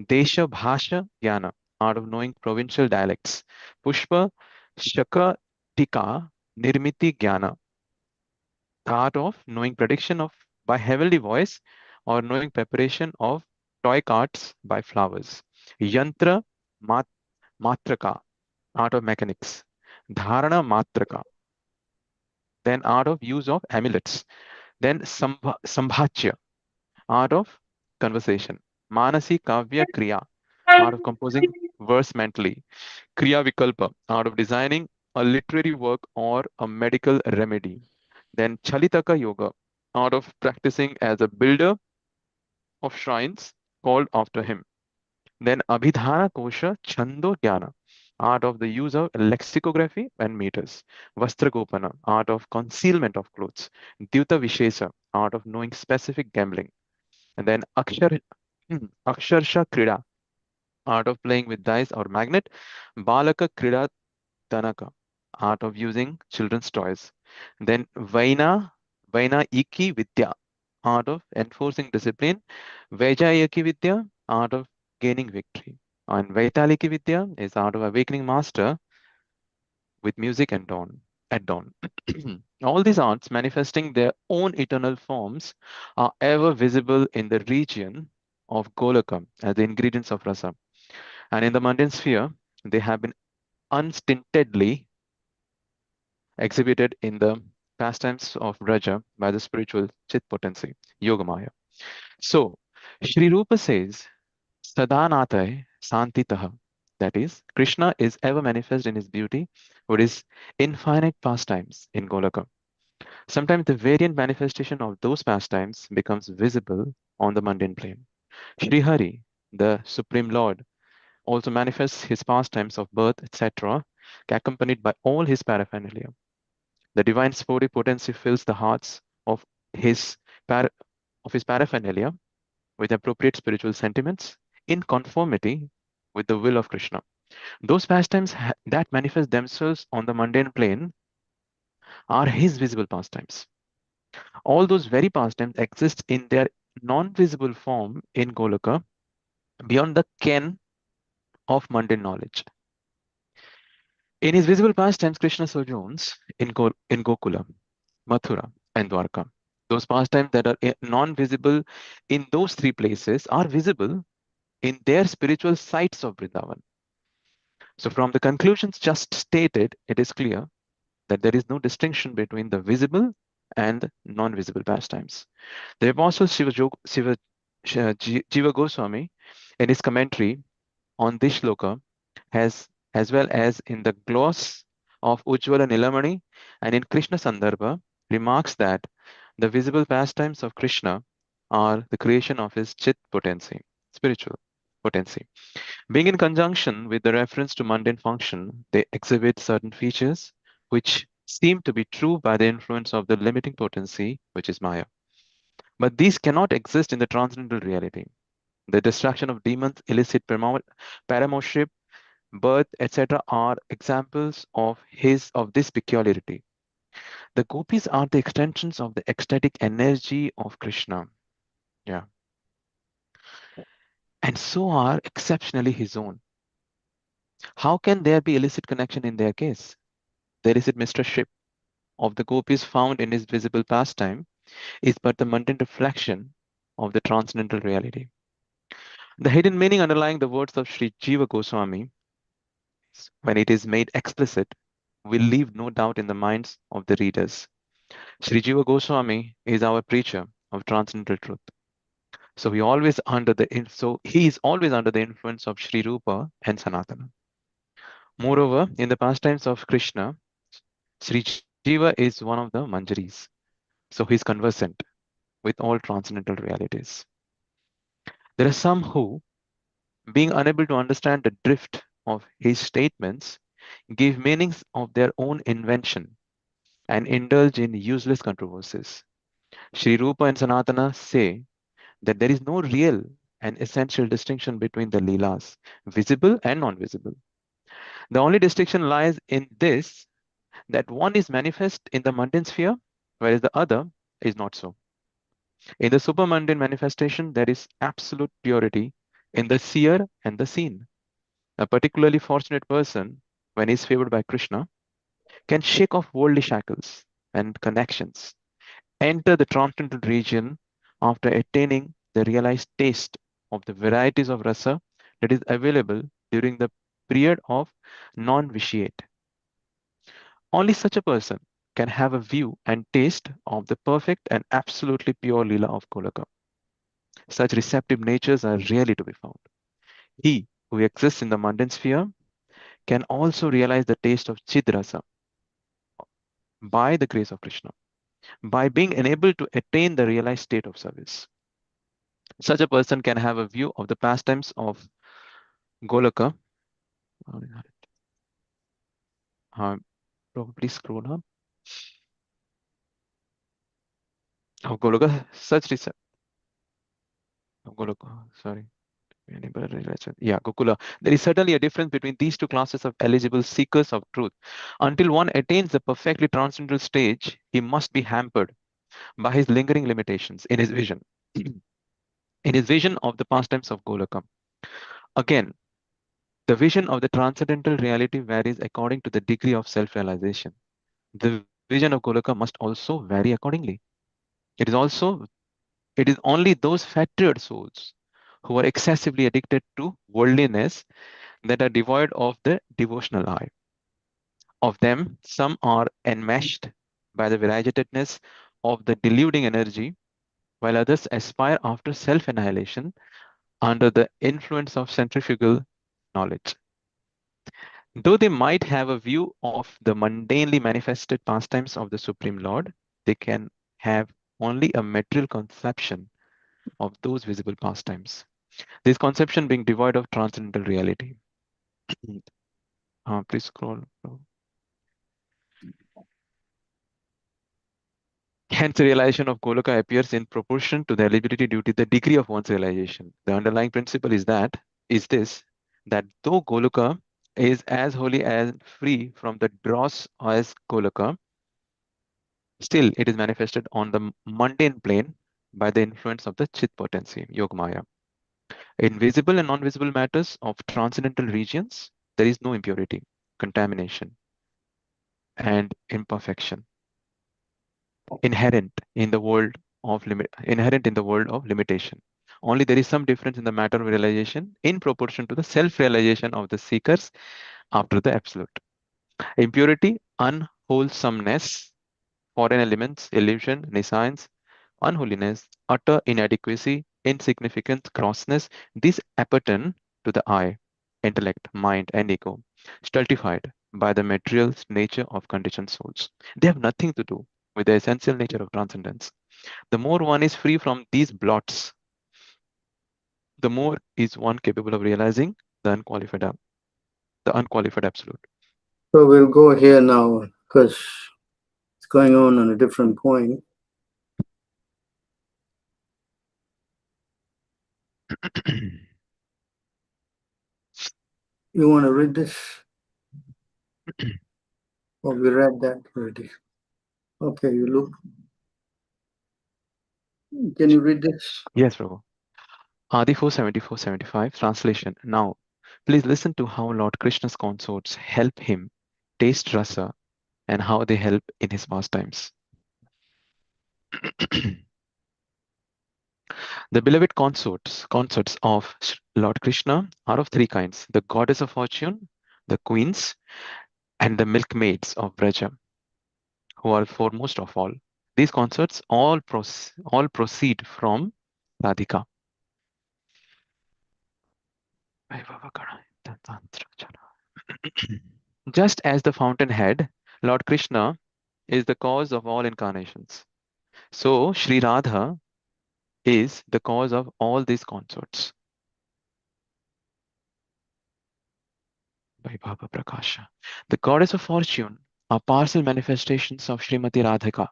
Desha Bhasha Jnana, art of knowing provincial dialects. Pushpa Shaka Tika Nirmiti Jnana, the art of knowing prediction of by heavenly voice or knowing preparation of toy carts by flowers. Yantra mat Matraka, art of mechanics. Dharana Matraka, then art of use of amulets. Then Sambhachya, art of conversation. Manasi Kavya Kriya, art of composing verse mentally. Kriya Vikalpa, art of designing a literary work or a medical remedy. Then Chalitaka Yoga, art of practicing as a builder of shrines called after him. Then Abhidhana Kosha Chando Jnana, art of the use of lexicography and meters. Vastragopana, art of concealment of clothes. Dyuta Vishesa, art of knowing specific gambling. And then Aksharsha Krida, art of playing with dice or magnet. Balaka Krida Tanaka, art of using children's toys. Then Vaina Iki Vidya, art of enforcing discipline. Vajayaki Vidya, art of gaining victory. And Vaitaliki Vidya is art of awakening master with music and dawn at dawn. All these arts manifesting their own eternal forms are ever visible in the region of Golakam as the ingredients of rasa. And in the mundane sphere, they have been unstintedly exhibited in the pastimes of Raja by the spiritual Chit potency, Yogamaya. So, Sri Rupa says, Sadanatay Santitaha. That is, Krishna is ever manifest in his beauty with his infinite pastimes in Golaka. Sometimes the variant manifestation of those pastimes becomes visible on the mundane plane. Sri Hari, the Supreme Lord, also manifests his pastimes of birth, etc., accompanied by all his paraphernalia. The divine sportive potency fills the hearts of his par- of his paraphernalia with appropriate spiritual sentiments in conformity with the will of Krishna. Those pastimes that manifest themselves on the mundane plane are his visible pastimes. All those very pastimes exist in their non-visible form in Golaka beyond the ken of mundane knowledge. In his visible pastimes, Krishna sojourns in Gokula, Mathura, and Dwarka. Those pastimes that are non-visible in those three places are visible in their spiritual sites of Vrindavan. So from the conclusions just stated, it is clear that there is no distinction between the visible and non-visible pastimes. The Apostle Jiva Goswami, in his commentary on this shloka, has, as well as in the gloss of Ujjvala Nilamani and in Krishna Sandarbha, remarks that the visible pastimes of Krishna are the creation of his chit potency, spiritual potency. Being in conjunction with the reference to mundane function, they exhibit certain features which seem to be true by the influence of the limiting potency, which is Maya. But these cannot exist in the transcendental reality. The destruction of demons, illicit paramourship, birth, etc., are examples of this peculiarity. The gopis are the extensions of the ecstatic energy of Krishna. Yeah. And so are exceptionally his own. How can there be illicit connection in their case? The illicit mistrusship of the gopis found in his visible pastime is but the mundane reflection of the transcendental reality. The hidden meaning underlying the words of Sri Jiva Goswami, when it is made explicit, will leave no doubt in the minds of the readers. Sri Jiva Goswami is our preacher of transcendental truth. So he is always under the influence of Sri Rupa and Sanatana. Moreover, in the pastimes of Krishna, Sri Jiva is one of the Manjaris. So he is conversant with all transcendental realities. There are some who, being unable to understand the drift of his statements, give meanings of their own invention and indulge in useless controversies. Sri Rupa and Sanatana say that there is no real and essential distinction between the Leelas, visible and non-visible. The only distinction lies in this, that one is manifest in the mundane sphere, whereas the other is not so. In the supermundane manifestation, there is absolute purity in the seer and the seen. A particularly fortunate person, when he is favored by Krishna, can shake off worldly shackles and connections, enter the transcendental region after attaining the realized taste of the varieties of rasa that is available during the period of non-vitiate. Only such a person can have a view and taste of the perfect and absolutely pure Leela of Golaka. Such receptive natures are rarely to be found. He who exists in the mundane sphere can also realize the taste of Chidrasa by the grace of Krishna, by being enabled to attain the realized state of service. Such a person can have a view of the pastimes of Golaka. Probably scroll up. Of Golaka, such research. Golaka, sorry. Yeah, Gokula. There is certainly a difference between these two classes of eligible seekers of truth. Until one attains the perfectly transcendental stage, he must be hampered by his lingering limitations in his vision. In his vision of the pastimes of Golaka. Again, the vision of the transcendental reality varies according to the degree of self-realization. The vision of Golaka must also vary accordingly. It is only those fettered souls who are excessively addicted to worldliness that are devoid of the devotional eye. Of them, some are enmeshed by the viragatedness of the deluding energy, while others aspire after self-annihilation under the influence of centrifugal knowledge. Though they might have a view of the mundanely manifested pastimes of the Supreme Lord, they can have only a material conception of those visible pastimes. This conception being devoid of transcendental reality. Please scroll. Hence, the realization of Goloka appears in proportion to the eligibility due to the degree of one's realization. The underlying principle is that though Goloka is as holy and free from the dross as Goloka, still it is manifested on the mundane plane by the influence of the Chit potency, Yogamaya. In visible and non-visible matters of transcendental regions, there is no impurity, contamination, and imperfection inherent in the world of limitation. Only there is some difference in the matter of realization in proportion to the self-realization of the seekers after the absolute. Impurity, unwholesomeness, foreign elements, illusion, nescience, unholiness, utter inadequacy, insignificance, grossness, these appertain to the eye, intellect, mind, and ego, stultified by the material nature of conditioned souls. They have nothing to do with the essential nature of transcendence. The more one is free from these blots, the more is one capable of realizing the unqualified absolute. So we'll go here now because it's going on a different point. You want to read this? Oh, we read that already. Okay, you look. Can you read this? Yes, Prabhu. Adi 474-75, translation. Now, please listen to how Lord Krishna's consorts help him taste rasa and how they help in his pastimes. The beloved consorts of Lord Krishna are of three kinds: the goddess of fortune, the queens, and the milkmaids of Braja, who are foremost of all. These consorts all proceed from Radhika. Just as the fountainhead, Lord Krishna is the cause of all incarnations. So Sri Radha is the cause of all these consorts. Vaibhava Prakasha. The goddess of fortune are partial manifestations of Srimati Radhika,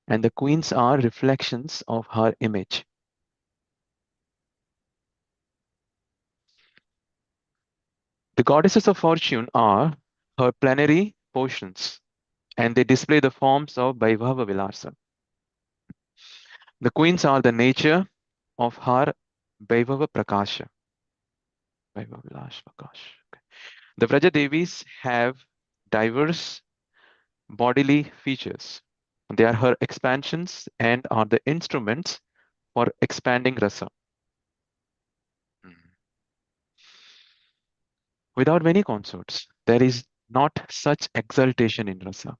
and the queens are reflections of her image. The goddesses of fortune are her plenary portions, and they display the forms of Vaibhava Vilasa. The queens are the nature of her Vaibhava Prakasha. Vaibhava Vilas Prakasha. Okay. The Vraja Devis have diverse bodily features. They are her expansions and are the instruments for expanding rasa. Without many consorts, there is not such exaltation in rasa.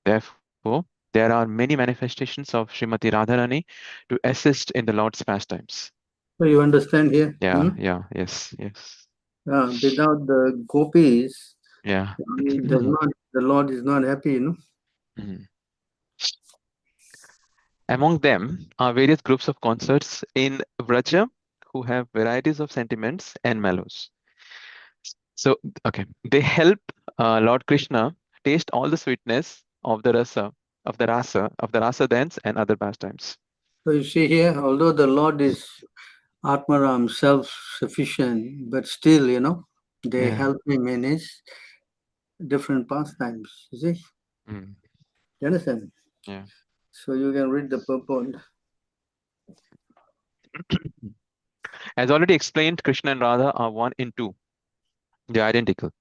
Therefore, there are many manifestations of Srimati Radharani to assist in the Lord's pastimes. So you understand here? Yeah, Hmm? yes. Without the gopis, Yeah. the Lord is not happy, Mhm. Among them are various groups of consorts in Vraja who have varieties of sentiments and mellows. So, okay, they help Lord Krishna taste all the sweetness of the rasa dance and other pastimes. So you see here, although the Lord is Atmaram, self-sufficient, but still, they Yeah. help him in his different pastimes. You see? Mm. You understand? Yeah. So you can read the purport. As already explained, Krishna and Radha are one in two. They are identical.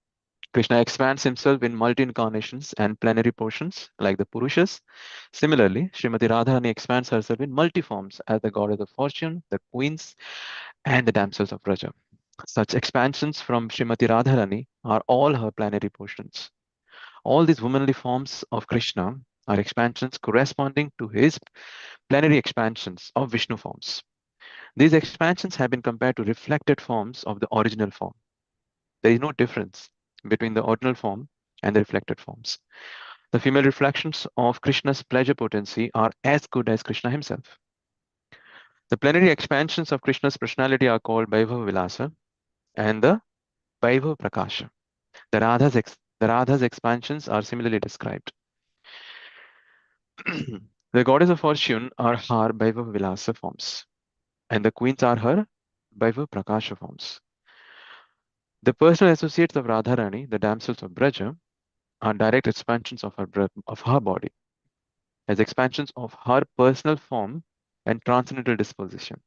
Krishna expands himself in multi-incarnations and plenary portions like the Purushas. Similarly, Srimati Radharani expands herself in multi-forms as the goddess of fortune, the queens, and the damsels of Raja. Such expansions from Srimati Radharani are all her plenary portions. All these womanly forms of Krishna are expansions corresponding to his plenary expansions of Vishnu forms. These expansions have been compared to reflected forms of the original form. There is no difference. between the ordinal form and the reflected forms. The female reflections of Krishna's pleasure potency are as good as Krishna himself. The plenary expansions of Krishna's personality are called Vaibhava Vilasa and the Vaibhava Prakasha. The Radha's expansions are similarly described. The goddess of fortune are her Vaibhava Vilasa forms, and the queens are her Vaibhava Prakasha forms. The personal associates of Radharani, the damsels of Braja, are direct expansions of her body, as expansions of her personal form and transcendental disposition.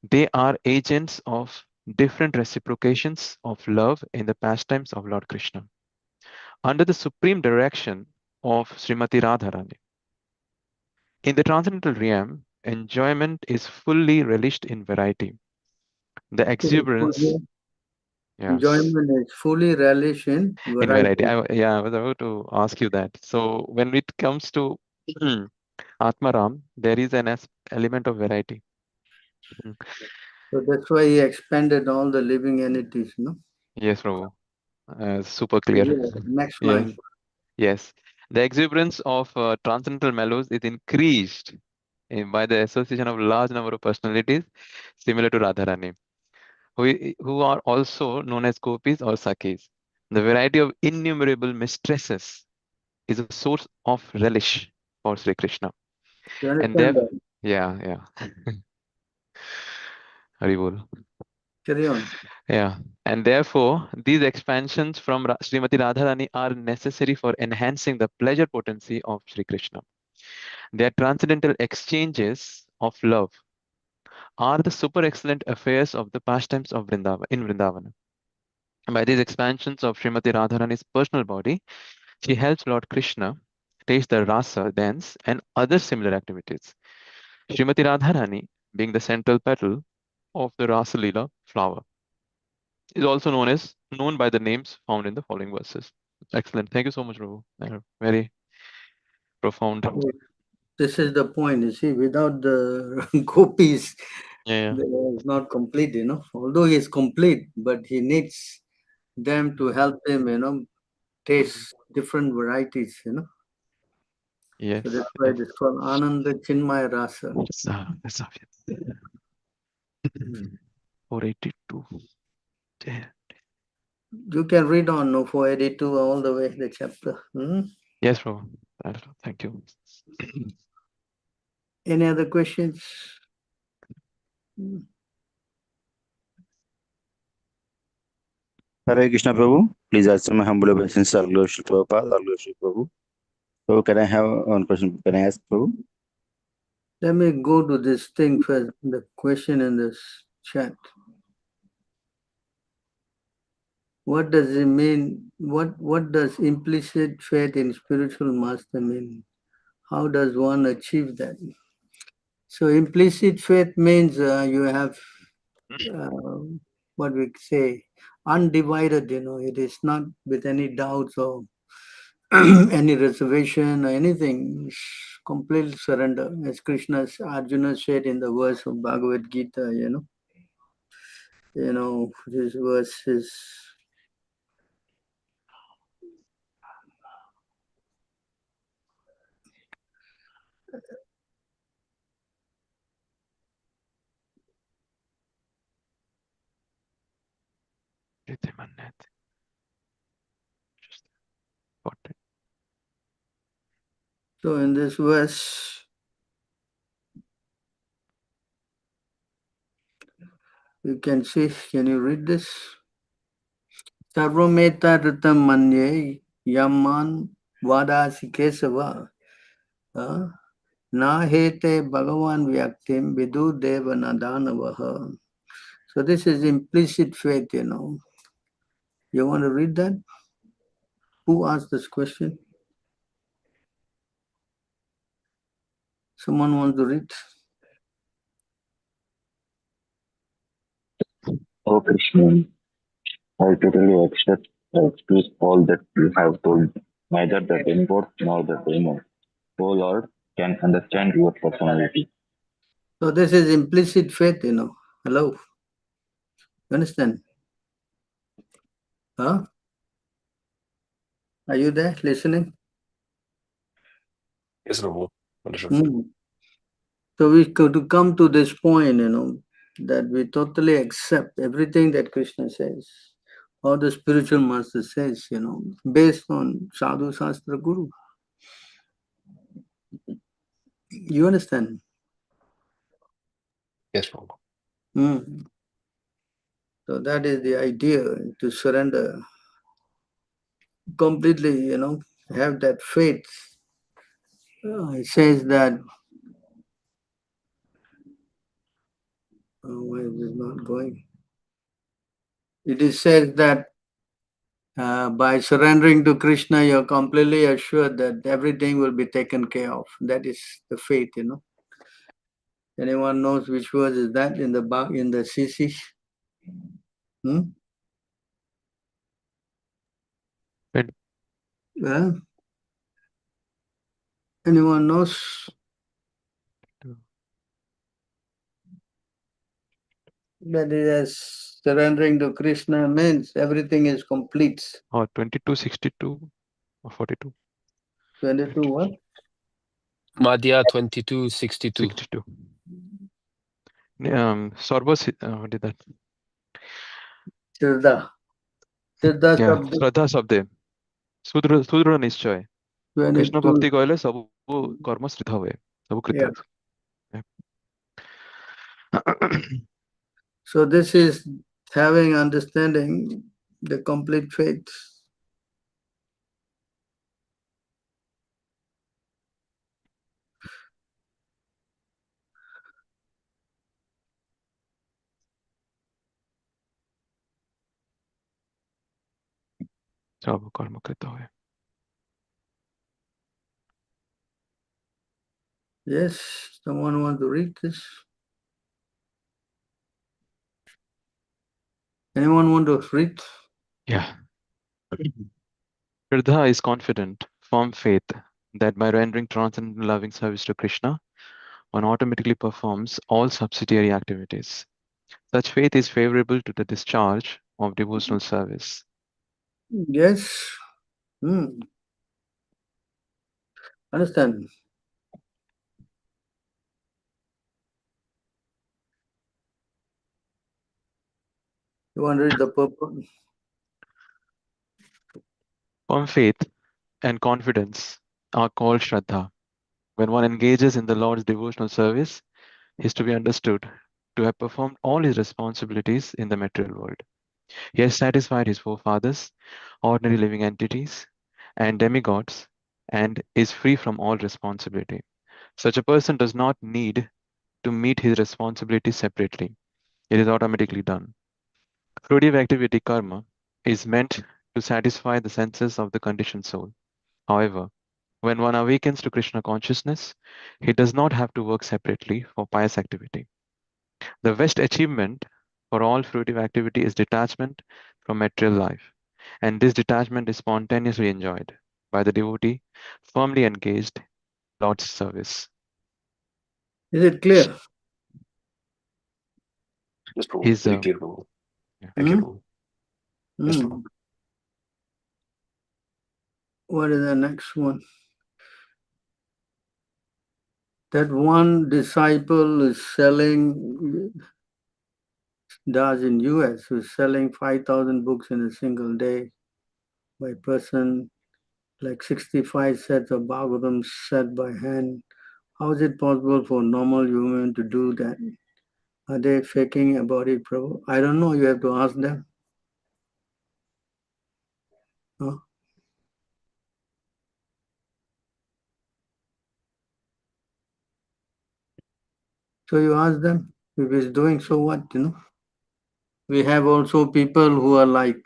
They are agents of different reciprocations of love in the pastimes of Lord Krishna, under the supreme direction of Srimati Radharani. In the transcendental realm, enjoyment is fully relished in variety. The exuberance, yes, Enjoyment is fully relished in in variety. variety. I was about to ask you that. So when it comes to Atmaram, there is an element of variety. Mhm. So that's why he expanded all the living entities, no? Yes, Prabhu. Super clear. Yeah, next Yes, line. yes. The exuberance of transcendental mellows is increased by the association of large number of personalities similar to Radharani, who are also known as gopis or sakis. The variety of innumerable mistresses is a source of relish for Sri Krishna. You And understand there, that? yeah. Haribol. Carry on. Yeah. And therefore, these expansions from Srimati Radharani are necessary for enhancing the pleasure potency of Sri Krishna. Their transcendental exchanges of love are the super excellent affairs of the pastimes of Vrindavana. By these expansions of Srimati Radharani's personal body, she helps Lord Krishna taste the rasa, dance, and other similar activities. Srimati Radharani, being the central petal of the Rasa Leela flower, is also known by the names found in the following verses. Excellent. Thank you so much, Prabhu. Very profound. This is the point. You see, without the gopis, Yeah. it's not complete, you know. Although he is complete, but he needs them to help him, you know, taste different varieties, you know. Yes. So that's why it is called Ananda Chinmaya Rasa. That's obvious. 482. Yeah. You can read on no 482 all the way the chapter. Yes, Prabhu. Thank you. Any other questions? Hare Krishna Prabhu, please answer my humble obeisance, All glory to Prabhupada, all glory to Prabhu. So can I have one question? Can I ask Prabhu? Let me go to this thing first, the question in this chat. What does it mean? What does implicit faith in spiritual master mean? How does one achieve that? So implicit faith means you have what we say undivided. You know, it is not with any doubts or any reservation or anything. It's complete surrender, as Arjuna said in the verse of Bhagavad Gita. This verse is. So in this verse, you can see, can you read this? Sarvameta ritam manye yaman vadasi kesava na hete bhagavan vyaktim vidu deva nadanavaha. So this is implicit faith, you know. You want to read that? Who asked this question? Someone wants to read? Oh Krishna, I totally accept and excuse all that you have told, neither the import nor the demo. O Lord, can understand your personality. So this is implicit faith, you know. Hello? You understand? Huh? Are you there listening? Yes, Prabhu. Understood. So we could come to this point, that we totally accept everything that Krishna says, or the spiritual master says, based on Sadhu Shastra Guru. You understand? Yes, Prabhu. So that is the idea, to surrender completely, have that faith. It says that, why is this not going? It is said that by surrendering to Krishna, you're completely assured that everything will be taken care of. That is the faith, Anyone knows which verse is that in the CC? Well, anyone knows? That is, as surrendering to Krishna means everything is complete. Or 2262 or 42. 22 what? Madhya 2262. 62. Sorbos, what did that? Shraddha. Shraddha Yeah, Sabda. Shraddha Sabde. Sudra Nishchay. Krishna 22. Bhakti Koile Sabu Karma Sridha Hue. Sabu Yeah. Kritya. So this is having understanding the complete faith. Sabu Karma Kritya Hue. Yes, someone want to read this? Anyone want to read? Yeah. Shraddha is confident, firm faith that by rendering transcendental loving service to Krishna, one automatically performs all subsidiary activities. Such faith is favorable to the discharge of devotional service. Yes. Understand? You want to read the purpose? Firm faith and confidence are called Shraddha. When one engages in the Lord's devotional service, he is to be understood to have performed all his responsibilities in the material world. He has satisfied his forefathers, ordinary living entities, and demigods, and is free from all responsibility. Such a person does not need to meet his responsibilities separately. It is automatically done. Fruitive activity karma is meant to satisfy the senses of the conditioned soul. However, when one awakens to Krishna consciousness, he does not have to work separately for pious activity. The best achievement for all fruitive activity is detachment from material life, and this detachment is spontaneously enjoyed by the devotee firmly engaged in Lord's service. Is it clear? Yes, Prabhu. His, Very clear, Prabhu. yeah. Thank you, Prabhu. Yes, Prabhu. What is the next one? That one disciple is selling, does in US, who's selling 5,000 books in a single day by person, like 65 sets of Bhagavatam set by hand. How is it possible for normal human to do that? Are they faking about it, Prabhu? I don't know, you have to ask them. Huh? So you ask them, if he's doing, so what, We have also people who are like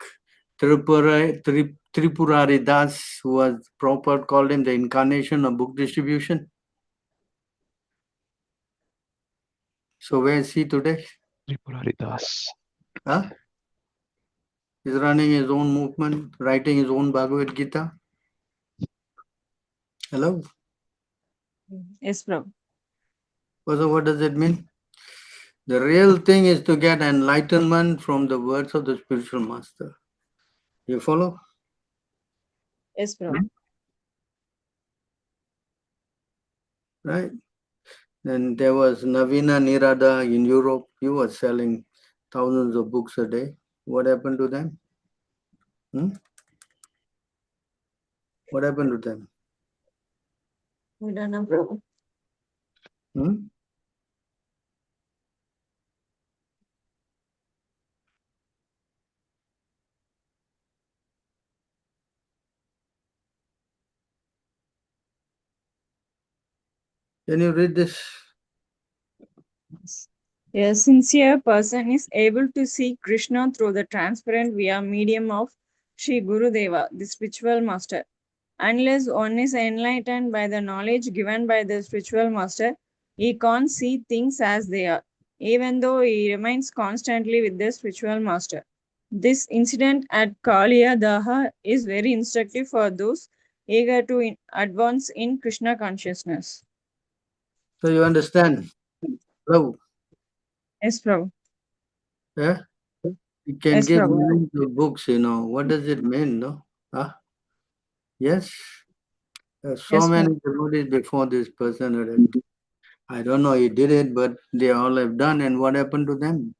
Tripurari Das, who was proper called him the incarnation of book distribution. So where is he today? Tripurari Das. Huh? He's running his own movement, writing his own Bhagavad Gita. Hello? Yes, Prabhu. So what does it mean? The real thing is to get enlightenment from the words of the spiritual master. You follow? Yes, Prabhu. Right? Then there was Navina Nirada in Europe. He was selling thousands of books a day. What happened to them? What happened to them? We don't know, Prabhu. Can you read this? A sincere person is able to see Krishna through the transparent via medium of Sri Gurudeva, the spiritual master. Unless one is enlightened by the knowledge given by the spiritual master, he can't see things as they are, even though he remains constantly with the spiritual master. This incident at Kaliya Daha is very instructive for those eager to advance in Krishna consciousness. So you understand, Prabhu? Yes, Prabhu. Yeah? You can Yes, give Prabhu. names of books, what does it mean, no? Huh? Yes? So Yes, many Prabhu. devotees before this person, I don't know he did it, but they all have done, and what happened to them?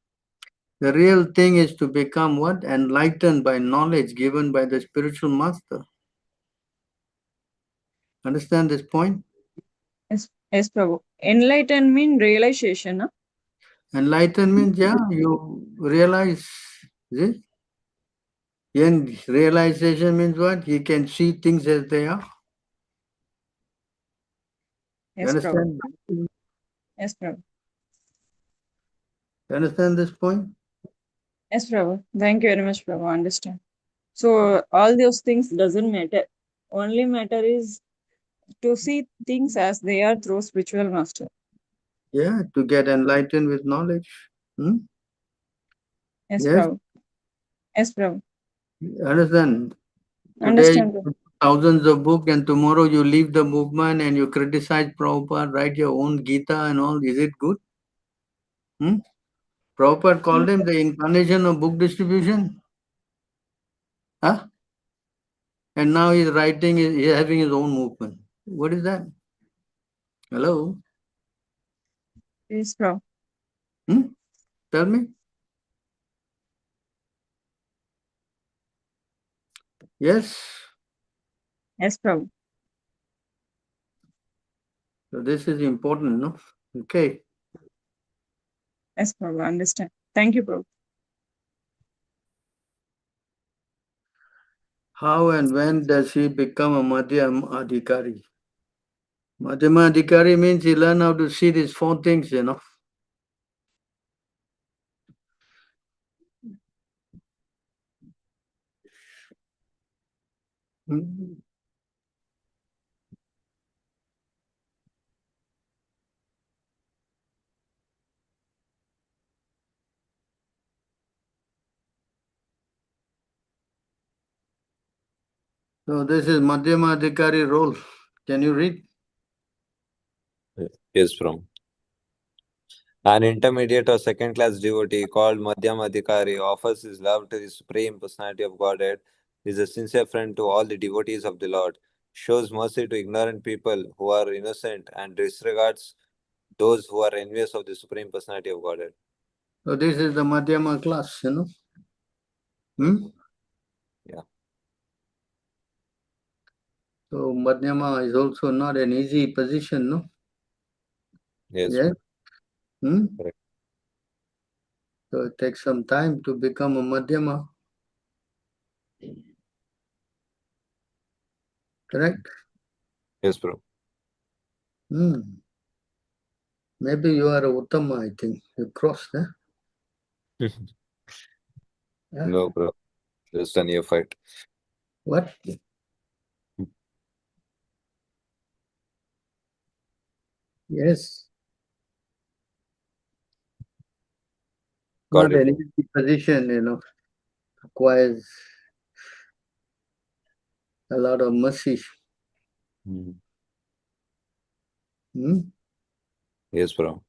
The real thing is to become what? Enlightened by knowledge given by the spiritual master. Understand this point? Yes, Prabhu. Enlightenment realization. Huh? Enlightenment, yeah, you realize this. And realization means what? You can see things as they are. You Yes, Prabhu. understand? Yes, Prabhu. You understand this point? Yes, Prabhu. Thank you very much, Prabhu. I understand. So all those things doesn't matter. Only matter is to see things as they are through spiritual master. Yeah, to get enlightened with knowledge. Yes, Yes? Prabhu. Yes, Prabhu. Understand? Today, Understand, Prabhu. thousands of books, and tomorrow you leave the movement and you criticize Prabhupada, write your own Gita and all. Is it good? Prabhupada called him the incarnation of book distribution. Huh? And now he's writing, he's having his own movement. What is that? Hello? Yes, Prabhu. Tell me. Yes? Yes, Prabhu. So this is important, no? Okay. Yes, Prabhu. Understand. Thank you, Prabhu. How and when does he become a Madhyam Adhikari? Madhyama Adhikari means he learn how to see these four things, So this is Madhyama Adhikari role. Can you read? Yes, Prabhu. An intermediate or second-class devotee called Madhyam Adhikari offers his love to the Supreme Personality of Godhead, is a sincere friend to all the devotees of the Lord, shows mercy to ignorant people who are innocent, and disregards those who are envious of the Supreme Personality of Godhead. So this is the Madhyama class, Yeah. So Madhyama is also not an easy position, no? Yes. Yes? Correct. So it takes some time to become a Madhyama. Correct? Yes, bro. Maybe you are a Uttama, I think. You crossed, huh? Yeah. No, bro. Just a neophyte. What? Yes. Got Not it. an easy position, requires a lot of mercy. Yes, bro.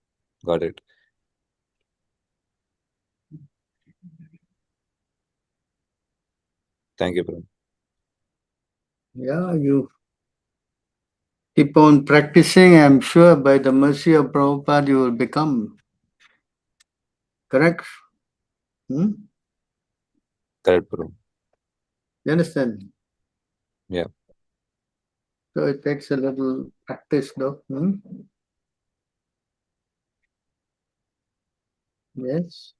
Got it. Thank you, bro. Yeah, you keep on practicing. I'm sure by the mercy of Prabhupada you will become. Correct? Correct, Prabhu. You understand? Yeah. So it takes a little practice, though. Yes.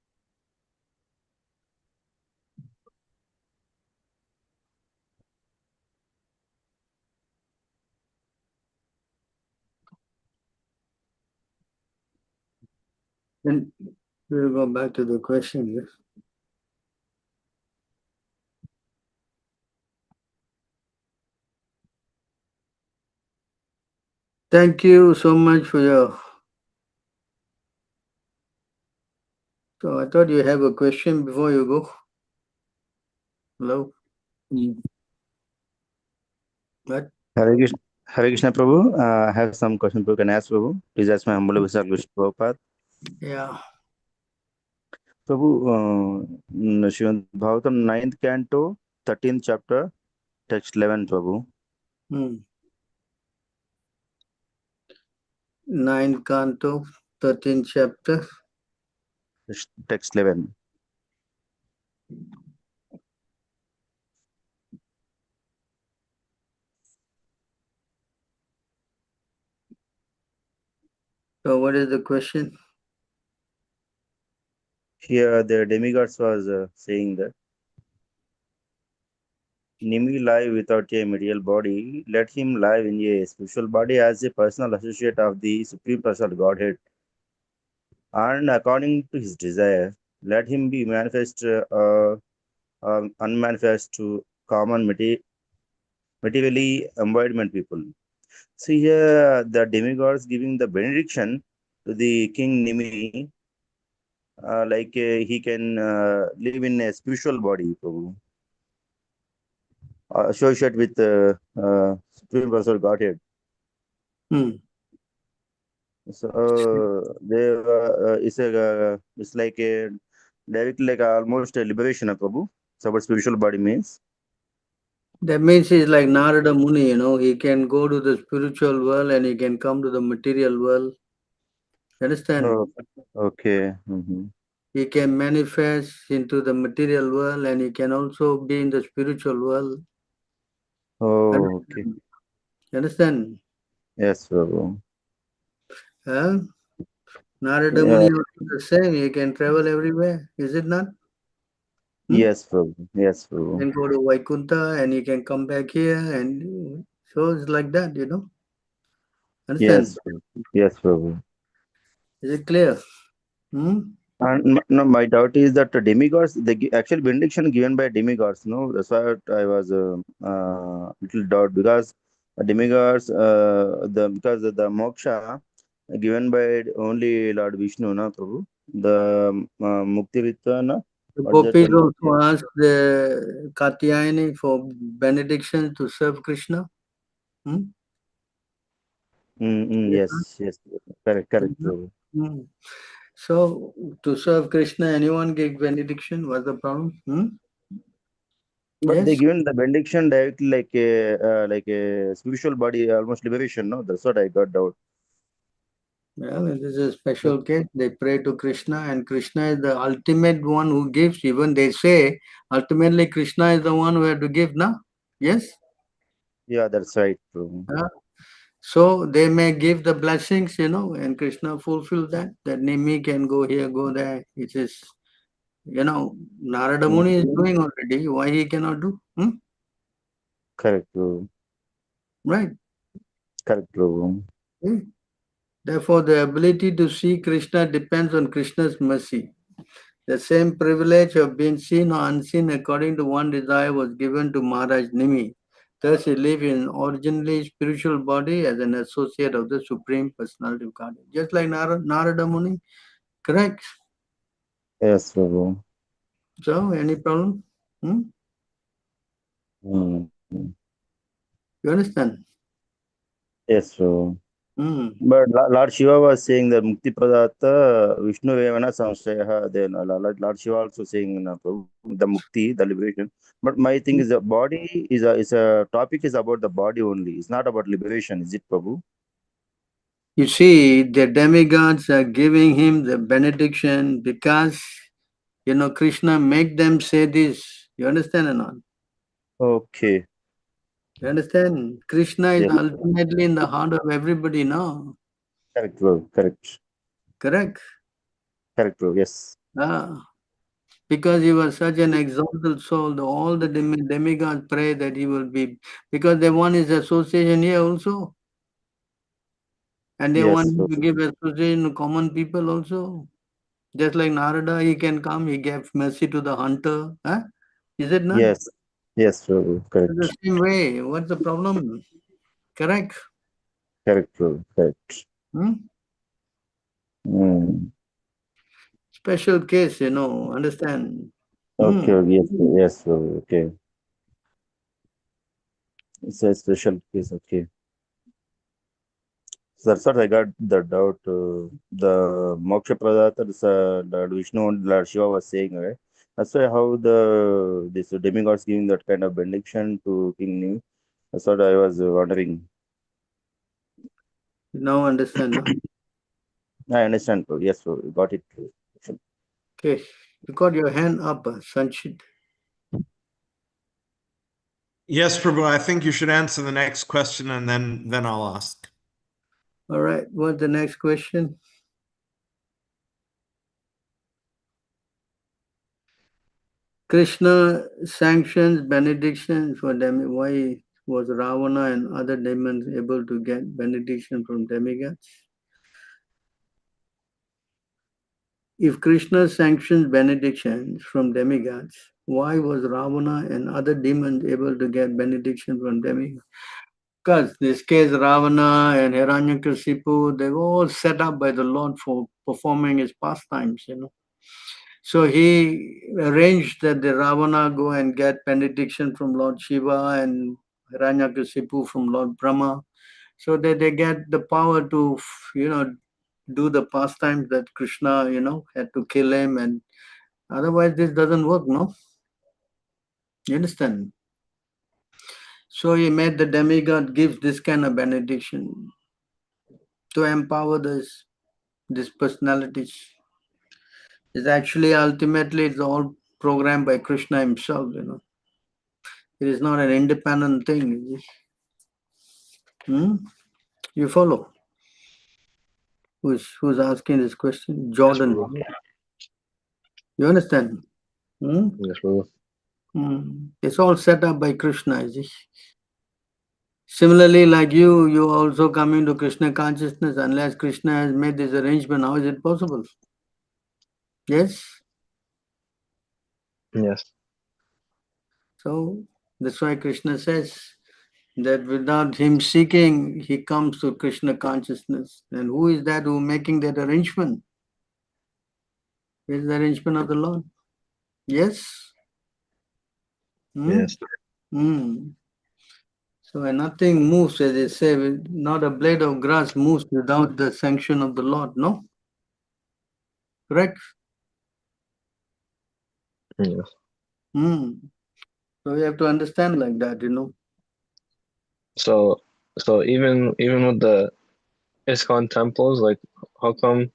Then we'll go back to the question. Yes. Thank you so much for your. So I thought you have a question before you go. Hello. What? Hare Krishna Prabhu. I have some question Prabhu. Can I ask Prabhu? Please ask my humble obeisances Krishna Prabhupada. Yeah. Prabhu, Srimad Bhagavatam 9th canto, 13th chapter, text 11, Prabhu. 9th canto, 13th chapter. Text 11. So what is the question? Here the demigods was saying that Nimi live without a material body, let him live in a spiritual body as a personal associate of the Supreme Personal Godhead. And according to his desire, let him be manifest unmanifest to common materially embodiment people. See here, the demigods giving the benediction to the king Nimi, he can live in a spiritual body, Prabhu, associate with Supreme Personal Godhead. So it's like a directly like almost a liberation, Prabhu. So what spiritual body means? That means he's like Narada Muni, he can go to the spiritual world and he can come to the material world. Understand? Oh, okay. Mm-hmm. He can manifest into the material world and he can also be in the spiritual world. Oh, okay. You understand? Yes, Prabhu. Narada Yeah. Muni is the same. He can travel everywhere. Is it not? Yes, Prabhu. Yes, He Prabhu. can go to Vaikunta and he can come back here, and so it's like that, Understand? Yes, Prabhu. Yes, Prabhu. Is it clear? And no, my doubt is that the demigods, the actual benediction given by demigods, no, that's why I was little doubt because demigods, because the moksha given by only Lord Vishnu, na Prabhu, the mukti rita, na, The what is that gopis mukti? also asked the Katyayani for benediction to serve Krishna. Yes, yes, correct, Prabhu. So to serve Krishna, anyone give benediction? What's the problem? But they Yes. given the benediction directly like a spiritual body, almost liberation. No, that's what I got doubt. Well, it is a special case. They pray to Krishna, and Krishna is the ultimate one who gives. Even they say, ultimately, Krishna is the one who had to give, na? Yes? Yeah, that's right, Prabhu. So they may give the blessings, and Krishna fulfill that Nimi can go here, go there. It is, Narada Muni is doing already. Why he cannot do? Correct, Prabhu. Right. Correct, Prabhu. Therefore, the ability to see Krishna depends on Krishna's mercy. The same privilege of being seen or unseen according to one desire was given to Maharaj Nimi. Thus, he lived in originally spiritual body as an associate of the Supreme Personality of Godhead. Just like Narada Muni. Correct? Yes, Prabhu. So, any problem? Mm. You understand? Yes, Prabhu. But Lord Shiva was saying that Mukti Pradata Vishnu Vevana Samshaya. Then Lord Shiva also saying the Mukti, the liberation. But my thing is the body is a topic is about the body only. It's not about liberation, is it, Prabhu? You see, the demigods are giving him the benediction because, Krishna make them say this. You understand or not? Okay. You understand? Krishna is Yes. ultimately in the heart of everybody now. Correct, Prabhu. Correct. Correct? Correct, Prabhu. Yes. Because he was such an exalted soul, all the demigods pray that he will be, because they want his association here also. And they want Yes, him to Prabhu. give association to common people also. Just like Narada, he can come, he gave mercy to the hunter. Huh? Is it not? Yes. Yes, Prabhu. Correct. The same way. What's the problem? Correct? Correct, Prabhu. Correct. Special case, understand? Okay. Yes. Yes, Prabhu. Okay. It's a special case. Okay. So that's what I got the doubt. The Moksha Pradata, Lord Vishnu and Lord Shiva was saying, right? That's why how this demigods giving that kind of benediction to King New. That's what I was wondering. Now understand, no? I understand, bro. Yes, bro. Got it. Okay. You got your hand up, Sanchit. Yes, Prabhu, I think you should answer the next question and then I'll ask. All right. What's the next question? Krishna sanctions benediction for them. Why was Ravana and other demons able to get benediction from demigods? If Krishna sanctions benedictions from demigods, why was Ravana and other demons able to get benediction from demigods? Because this case, Ravana and Hiranyakasipu, they were all set up by the Lord for performing his pastimes, So he arranged that the Ravana go and get benediction from Lord Shiva and Hiranyakasipu from Lord Brahma, so that they get the power to, do the pastimes that Krishna, had to kill him, and otherwise this doesn't work, no? You understand? So he made the demigod give this kind of benediction to empower these personalities. It's actually ultimately it's all programmed by Krishna himself, It is not an independent thing. You follow? Who's asking this question? Jordan. Yes, You understand? Yes, Prabhu. It's all set up by Krishna. Similarly, like you also come into Krishna consciousness unless Krishna has made this arrangement. How is it possible? Yes? Yes. So that's why Krishna says that without him seeking, he comes to Krishna consciousness. And who is that who making that arrangement? It's the arrangement of the Lord. Yes? Yes. So when nothing moves, as they say, not a blade of grass moves without the sanction of the Lord, no? Correct? Yes. So we have to understand like that, So even with the ISKCON temples, like how come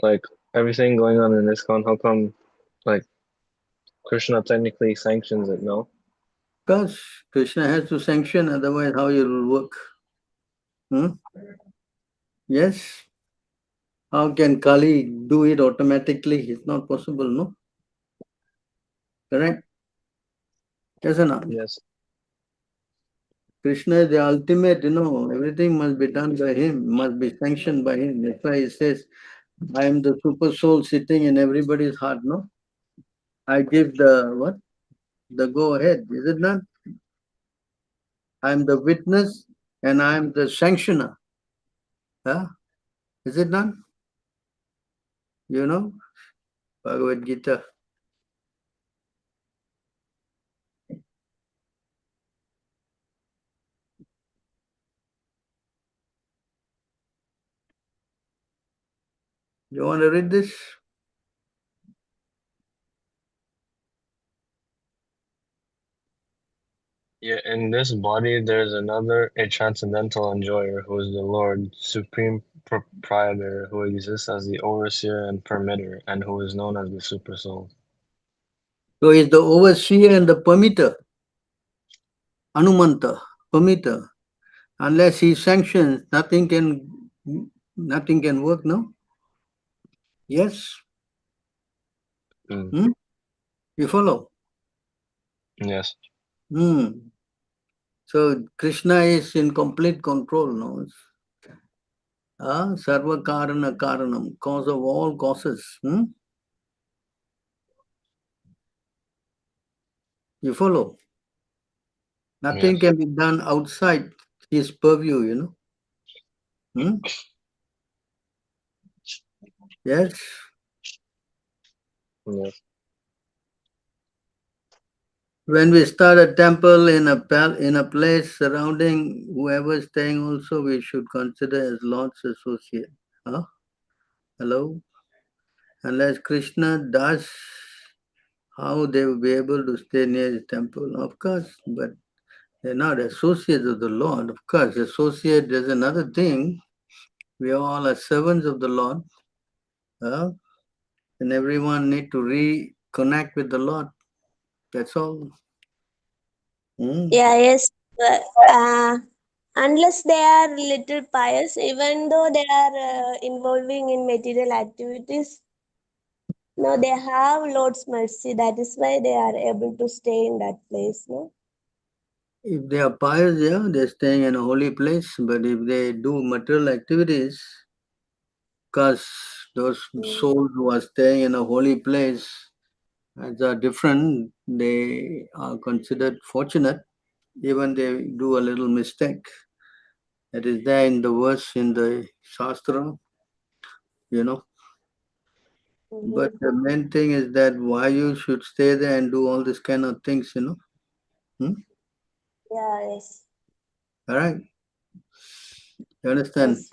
like everything going on in ISKCON, how come like Krishna technically sanctions it, no? Because Krishna has to sanction, otherwise how it will work? Yes? How can Kali do it automatically? It's not possible, no? Correct? Yes or not? Yes. Krishna is the ultimate, everything must be done by him, must be sanctioned by him. That's why he says, I am the super soul sitting in everybody's heart, no? I give the what? The go ahead, is it not? I am the witness and I am the sanctioner. Huh? Is it not? Bhagavad Gita. You want to read this? Yeah, in this body there is another, a transcendental enjoyer, who is the Lord, supreme proprietor, who exists as the overseer and permitter, and who is known as the super soul. So he's the overseer and the permitter. Anumanta, permitter. Unless he sanctions, nothing can work, no? Yes? Mm. You follow? Yes. So Krishna is in complete control, no? Sarva karana karanam, cause of all causes. You follow? Nothing Yes. can be done outside his purview, you know. Yes? Yes. When we start a temple in a place surrounding whoever is staying also, we should consider as Lord's associate. Hello? Unless Krishna does, how they will be able to stay near the temple? Of course, but they're not associates of the Lord. Of course, associate is another thing. We all are servants of the Lord. And everyone need to reconnect with the Lord. That's all. Yeah, yes. Unless they are little pious, even though they are involving in material activities, no, they have Lord's mercy. That is why they are able to stay in that place. No. If they are pious, yeah, they're staying in a holy place. But if they do material activities, because those souls who are staying in a holy place are different, they are considered fortunate, even they do a little mistake. That is there in the verse in the Shastra, you know. But the main thing is that why you should stay there and do all this kind of things, you know. Yeah, yes. All right. You understand? Yes.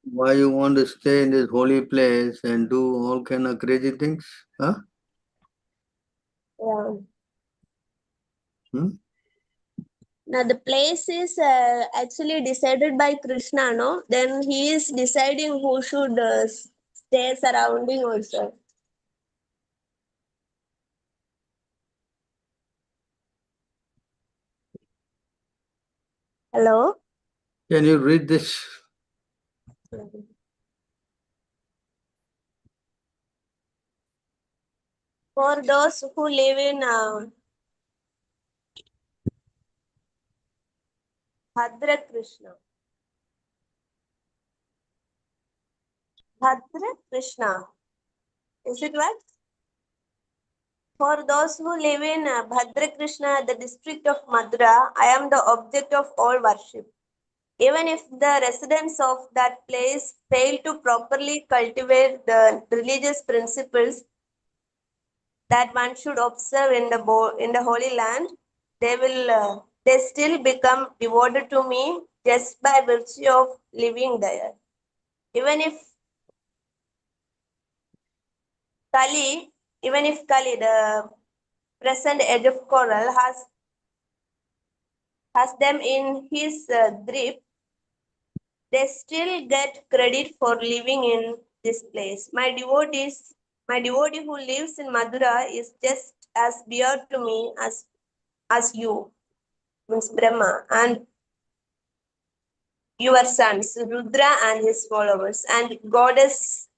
Why you want to stay in this holy place and do all kind of crazy things? Yeah. Now the place is actually decided by Krishna, no? Then he is deciding who should stay surrounding also. Hello? Can you read this? For those who live in Bhadra Krishna. Bhadra Krishna. Is it right? For those who live in Bhadra Krishna, the district of Madura, I am the object of all worship. Even if the residents of that place fail to properly cultivate the religious principles that one should observe in the Holy Land, they still become devoted to me just by virtue of living there. Even if Kali, the present age of coral, has them in his grip, they still get credit for living in this place. My devotee who lives in Madura is just as dear to me as you, means Brahma, and your sons, Rudra and his followers, and Goddess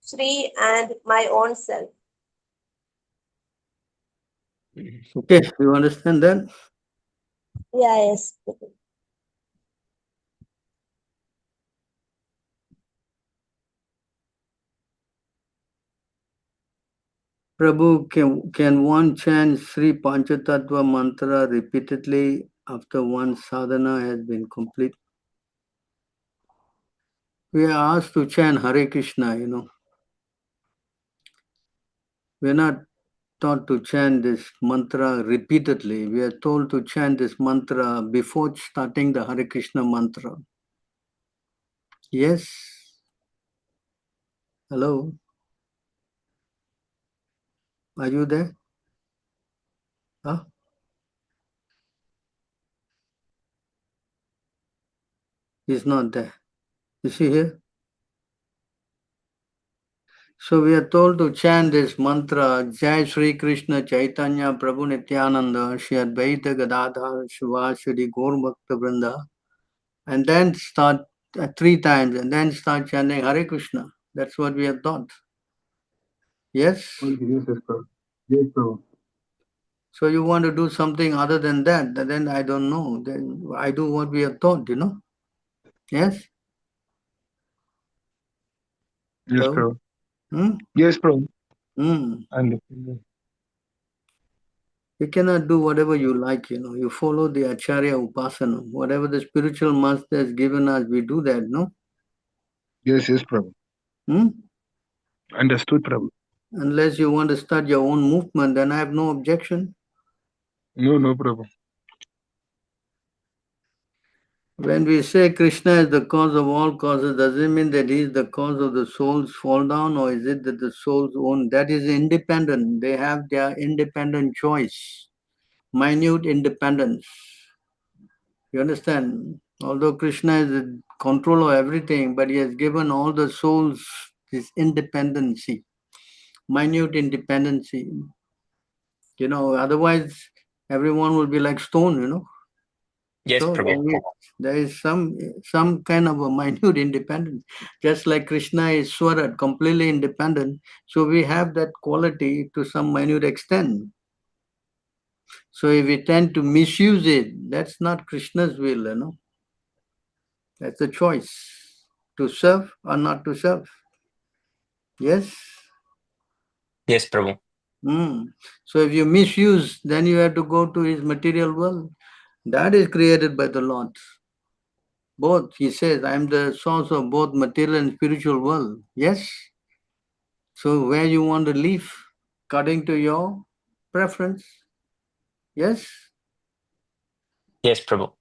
Sri and my own self. Okay, you understand that? Yeah, yes. Prabhu, can one chant Sri Panchatattva mantra repeatedly after one sadhana has been complete? We are asked to chant Hare Krishna, you know. We are not taught to chant this mantra repeatedly. We are told to chant this mantra before starting the Hare Krishna mantra. Yes. Hello? Are you there? Huh? He's not there. Is he here? So we are told to chant this mantra, Jai Sri Krishna Chaitanya Prabhu Nityananda Shri Advaita Gadadhar Shivashri Gaur Bhakta Vrinda, and then start 3 times, and then start chanting Hare Krishna. That's what we are taught. Yes? Yes, Prabhu. Yes, Prabhu. So you want to do something other than that, then I don't know. Then I do what we are taught, you know? Yes? Yes, Hello? Prabhu. Hmm? Yes, Prabhu. Hmm. Understood. You cannot do whatever you like, you know. You follow the Acharya Upasana. Whatever the spiritual master has given us, we do that, no? Yes, Prabhu. Hmm? Understood, Prabhu. Unless you want to start your own movement, then I have no objection. No, Prabhu. When we say Krishna is the cause of all causes, does it mean that he is the cause of the soul's fall down, or is it that the soul's own? That is independent. They have their independent choice, minute independence. You understand? Although Krishna is in control of everything, but he has given all the souls this independency, minute independency. You know, otherwise everyone will be like stone, you know. Yes, So Prabhu. there is some kind of a minute independence. Just like Krishna is Swarat, completely independent. So we have that quality to some minute extent. So if we tend to misuse it, that's not Krishna's will, you know. That's a choice to serve or not to serve. Yes? Yes, Prabhu. So if you misuse, then you have to go to his material world. That is created by the Lord. Both, he says, I am the source of both material and spiritual world. Yes? So where you want to live, according to your preference. Yes? Yes, Prabhu.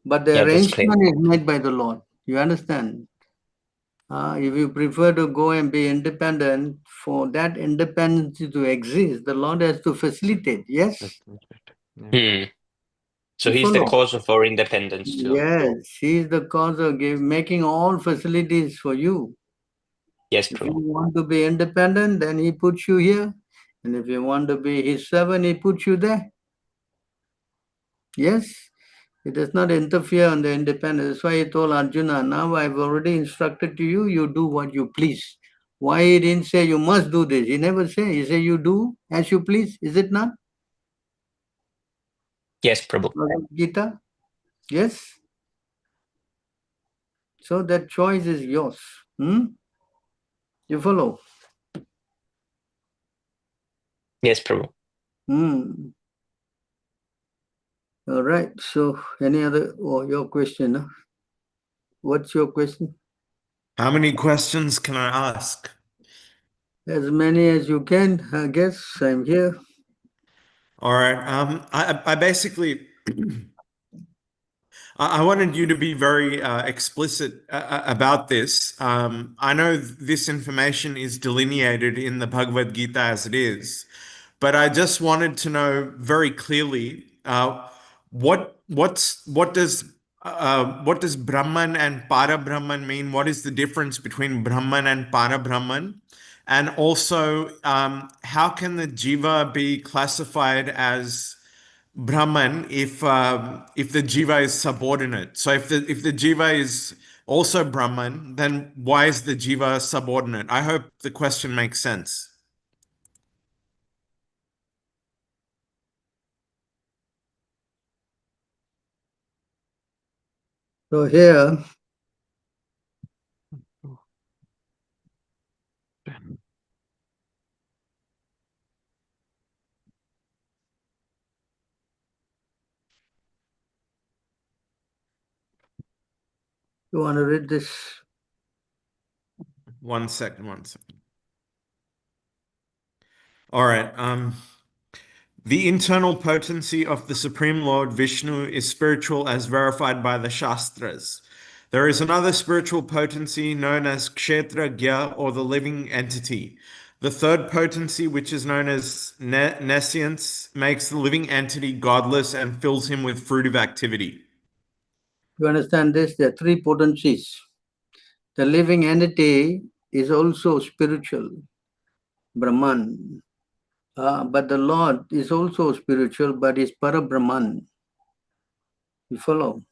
But the Yeah, that's clear. arrangement is made by the Lord. You understand? If you prefer to go and be independent, for that independence to exist, the Lord has to facilitate. Yes? So You he's the follow? cause of our independence too. Yes, He is the cause of making all facilities for you. Yes, If you Prabhu. want to be independent, then He puts you here. And if you want to be His servant, He puts you there. Yes? It does not interfere on the independence. That's why He told Arjuna, now I've already instructed to you, you do what you please. Why He didn't say you must do this? He never said. He said you do as you please. Is it not? Yes, Prabhu. Gita? Yes? So that choice is yours. You follow? Yes, Prabhu. All right. So any other your question? Huh? What's your question? How many questions can I ask? As many as you can, I guess. I'm here. All right. I basically I wanted you to be very explicit about this. I know this information is delineated in the Bhagavad Gita as it is, but I just wanted to know very clearly what does Brahman and Para Brahman mean? What is the difference between Brahman and Para Brahman? And also, how can the jiva be classified as Brahman if the jiva is subordinate? So if the jiva is also Brahman, then why is the jiva subordinate? I hope the question makes sense. So here, you want to read this? One second. All right. The internal potency of the Supreme Lord Vishnu is spiritual as verified by the Shastras. There is another spiritual potency known as Kshetra Gya, or the living entity. The third potency, which is known as Nescience, makes the living entity godless and fills him with fruitive activity. You understand this? There are three potencies. The living entity is also spiritual, Brahman. But the Lord is also spiritual, but is Para Brahman. You follow?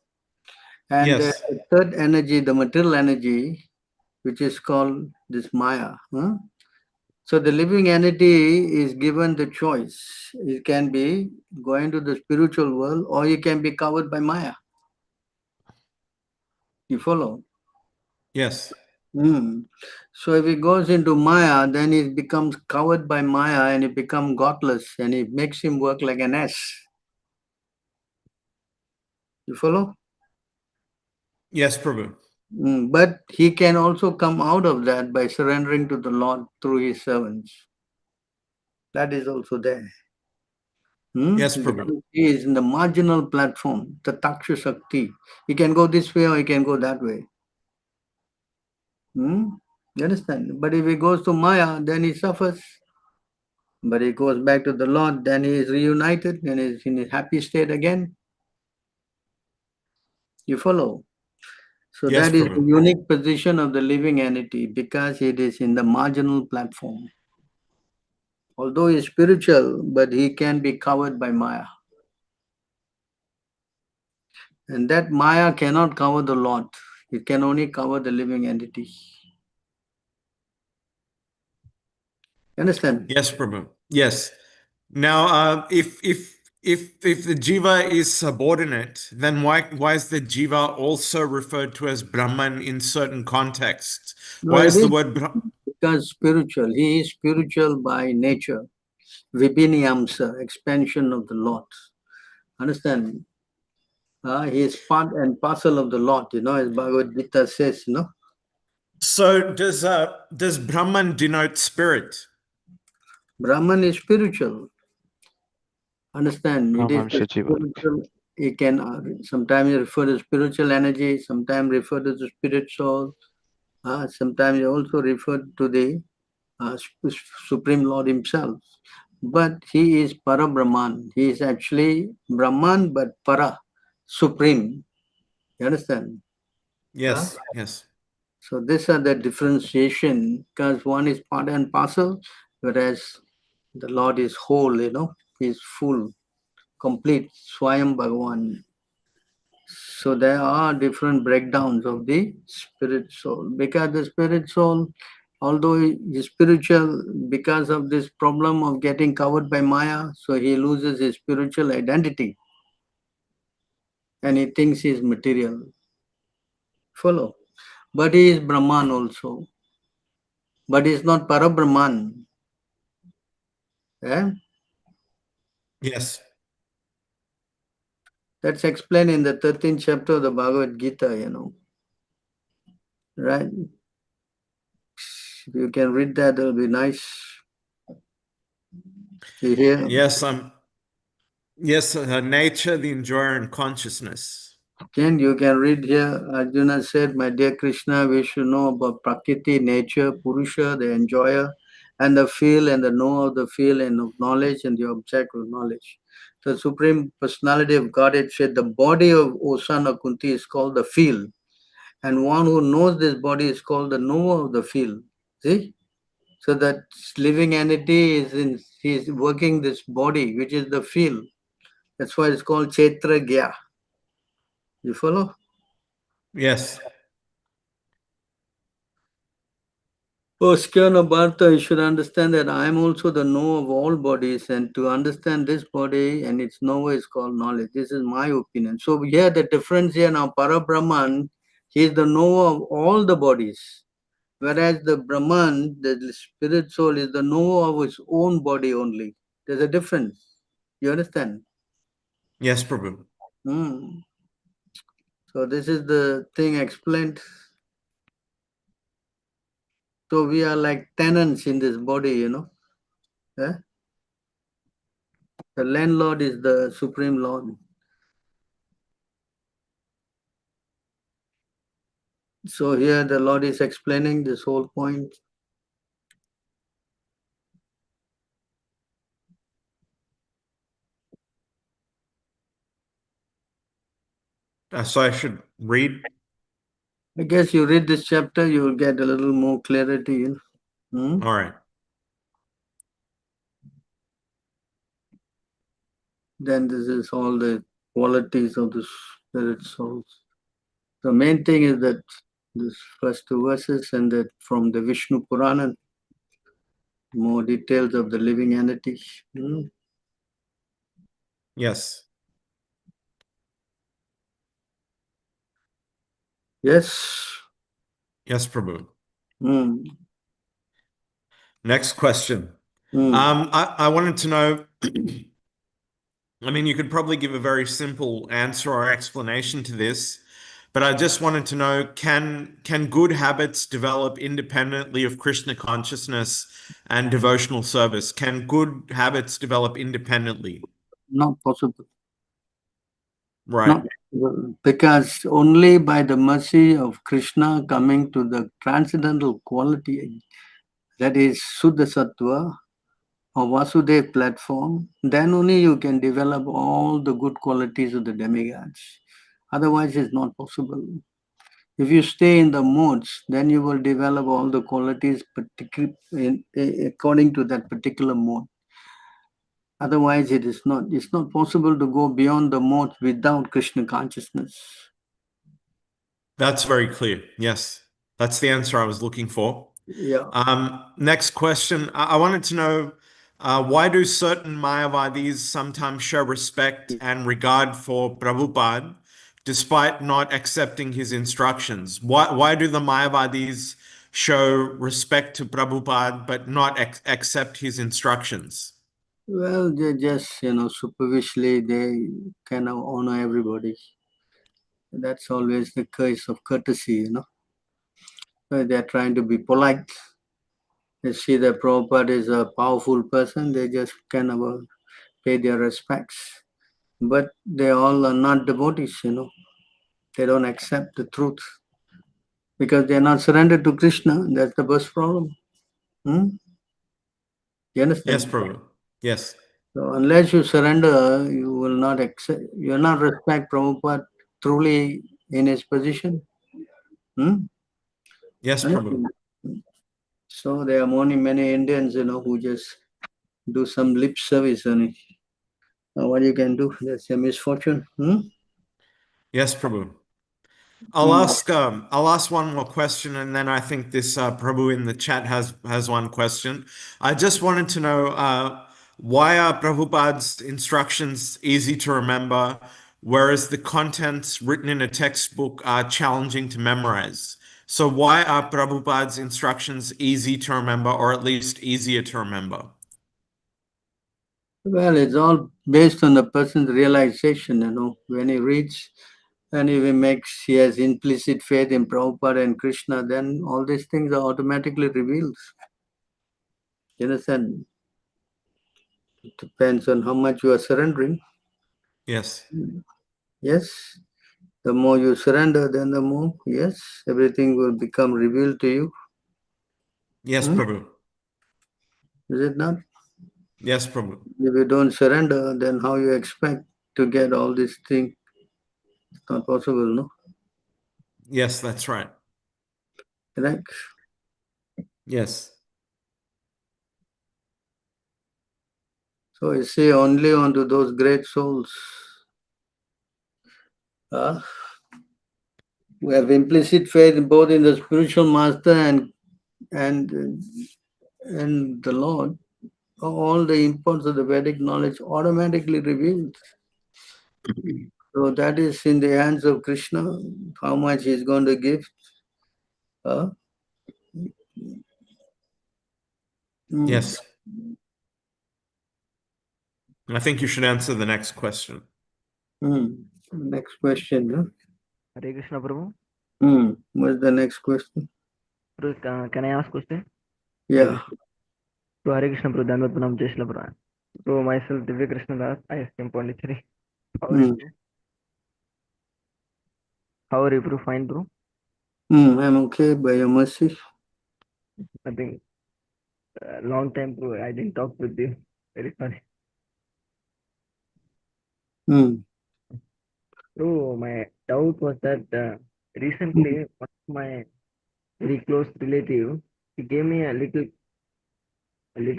And Yes. the third energy, the material energy, which is called this Maya. So the living entity is given the choice. It can be going to the spiritual world, or it can be covered by Maya. You follow? Yes. So if it goes into Maya, then it becomes covered by Maya and it becomes godless, and it makes him work like an ass. You follow? Yes, Prabhu. But he can also come out of that by surrendering to the Lord through his servants. That is also there. Yes, Prabhu. He is in the marginal platform, the Taksha Shakti. He can go this way or he can go that way. You understand? But if he goes to Maya, then he suffers. But he goes back to the Lord, then he is reunited and is in a happy state again. You follow? So Yes, that is the Prabhu. unique position of the living entity because it is in the marginal platform. Although he is spiritual, but he can be covered by Maya. And that Maya cannot cover the Lord. It can only cover the living entity. Understand? Yes, Prabhu. Yes. Now, if the jiva is subordinate, then why is the jiva also referred to as Brahman in certain contexts? No, Why it is the is word because spiritual. He is spiritual by nature. Vibhiniyamsa, expansion of the Lord. Understand? He is part and parcel of the Lord, as Bhagavad Gita says, So does Brahman denote spirit? Brahman is spiritual. Understand? It is the spiritual. It can sometimes refer to spiritual energy, sometimes refer to the spirit soul, sometimes also refer to the Supreme Lord himself. But he is Para Brahman. He is actually Brahman, but Para, Supreme. You understand? Yes, yes. So these are the differentiation because one is part and parcel, whereas the Lord is whole, He is full, complete, Swayam Bhagavan. So there are different breakdowns of the spirit soul because the spirit soul, although he is spiritual, because of this problem of getting covered by Maya, so he loses his spiritual identity and he thinks he is material. Follow? But he is Brahman also. But he is not Parabrahman. Yeah? Yes. That's explained in the 13th chapter of the Bhagavad Gita, Right? If you can read that, it'll be nice. You hear? Yes, yes, nature, the enjoyer, and consciousness. You can read here. Arjuna said, my dear Krishna, we should know about Prakriti, nature, Purusha, the enjoyer, and the feel and the know of the feel and of knowledge and the object of knowledge. The Supreme Personality of Godhead said the body of O son of Kunti is called the feel. And one who knows this body is called the knower of the feel. See? So that living entity is working this body, which is the feel. That's why it's called Chetra Gya. You follow? Yes. Oh, Skirna Bharta, you should understand that I am also the knower of all bodies, and to understand this body and its knower is called knowledge. This is my opinion. So here the difference here now, Parabrahman, he is the knower of all the bodies. Whereas the Brahman, the spirit soul, is the knower of his own body only. There's a difference. You understand? Yes, Prabhu. So this is the thing explained. So we are like tenants in this body, Yeah? The landlord is the Supreme Lord. So here the Lord is explaining this whole point. So I should read? I guess you read this chapter, you will get a little more clarity. All right. Then this is all the qualities of the spirit souls. The main thing is that this first two verses and that from the Vishnu Purana, more details of the living entity. Yes. Yes. Yes, Prabhu. Mm. Next question. I wanted to know, I mean, you could probably give a very simple answer or explanation to this, but I just wanted to know, can good habits develop independently of Krishna consciousness and devotional service? Can good habits develop independently? Not possible. Right. Not possible. Because only by the mercy of Krishna coming to the transcendental quality, that is Suddha Sattva or Vasudev platform, then only you can develop all the good qualities of the demigods. Otherwise, it's not possible. If you stay in the modes, then you will develop all the qualities according to that particular mode. Otherwise, it's not possible to go beyond the mode without Krishna consciousness. That's very clear. Yes. That's the answer I was looking for. Yeah. Next question. I wanted to know, why do certain Mayavadis sometimes show respect and regard for Prabhupada despite not accepting his instructions? Why do the Mayavadis show respect to Prabhupada but not accept his instructions? Well, they just, superficially, they kind of honor everybody. That's always the case of courtesy, They're trying to be polite. They see that Prabhupada is a powerful person, they just kind of pay their respects. But they all are not devotees, They don't accept the truth because they're not surrendered to Krishna. That's the first problem. You understand? Yes, Prabhu. Yes. So unless you surrender, you will not accept. You will not respect Prabhupada truly in his position. Yes, Prabhu. So there are many Indians, who just do some lip service on it. What you can do? That's a misfortune. Yes, Prabhu. I'll ask one more question, and then I think this Prabhu in the chat has one question. I just wanted to know, why are Prabhupada's instructions easy to remember, whereas the contents written in a textbook are challenging to memorize? So why are Prabhupada's instructions easy to remember, or at least easier to remember? Well, it's all based on the person's realization, when he reads and if he has implicit faith in Prabhupada and Krishna, then all these things are automatically revealed. You understand? It depends on how much you are surrendering. Yes. Yes. The more you surrender, then the more, yes, everything will become revealed to you. Yes, Prabhu. Is it not? Yes, Prabhu. If you don't surrender, then how you expect to get all these things? It's not possible, no? Yes, that's right. Correct? Yes. So you see only onto those great souls who have implicit faith both in the spiritual master and the Lord, all the importance of the Vedic knowledge automatically revealed. So that is in the hands of Krishna, how much he is going to give. Yes. I think you should answer the next question. Next question. Hare Krishna, Prabhu. What's the next question? Prabhu, can I ask question? Yeah. So Hare Krishna, Prabhu. Dandavat Pranam, Jai Shri Prabhu. So myself, Divya Krishna Das, I am Pondicherry. How are you, Prabhu? How are you, Prabhu? Fine, Prabhu. I'm okay by your mercy. I think long time bro, I didn't talk with you. Very funny. Bro, my doubt was that recently one of my very close relative, he gave me a little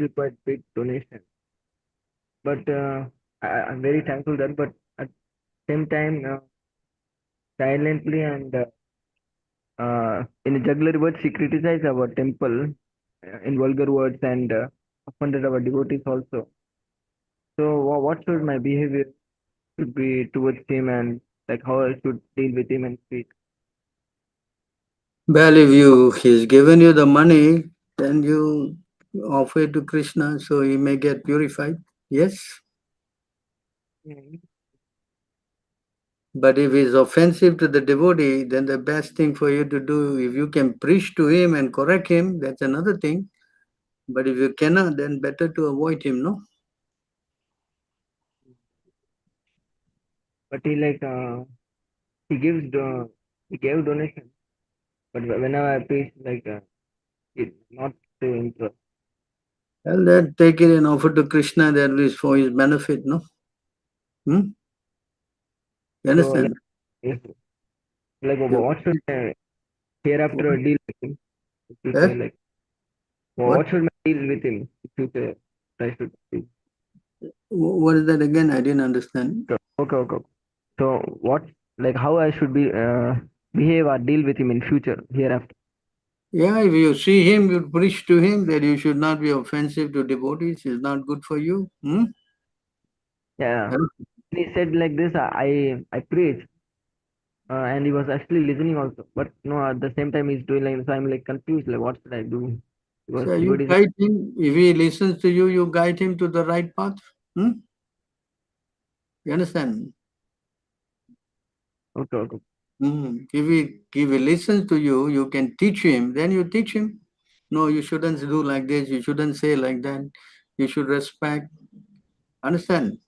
quite big donation. But I'm very thankful that. But at the same time, silently and in a juggler words, she criticized our temple in vulgar words and offended our devotees also. So what should my behavior should be towards him, and like how I should deal with him and speak? Well, if he's given you the money, then you offer it to Krishna so he may get purified. Yes. Mm. But if he's offensive to the devotee, then the best thing for you to do, if you can preach to him and correct him, that's another thing. But if you cannot, then better to avoid him, no? But he he he gave donation, but whenever I preach it's not to interest. Well, then take it and offer to Krishna, that is for his benefit, no? You understand? Yes, what should I hereafter deal with him? If you say what should I deal with him? If you say I should deal. What is that again? I didn't understand. Okay. So what how I should behave or deal with him in future hereafter? Yeah, if you see him, you preach to him that you should not be offensive to devotees. It's not good for you. Yeah. He said like this, I preached, and he was actually listening also. But no, at the same time he's doing like so. I'm confused. Like what should I do? Because So you guide him. If he listens to you, you guide him to the right path. You understand? Okay. If he listens to you, you can teach him. Then you teach him. No, you shouldn't do like this. You shouldn't say like that. You should respect. Understand?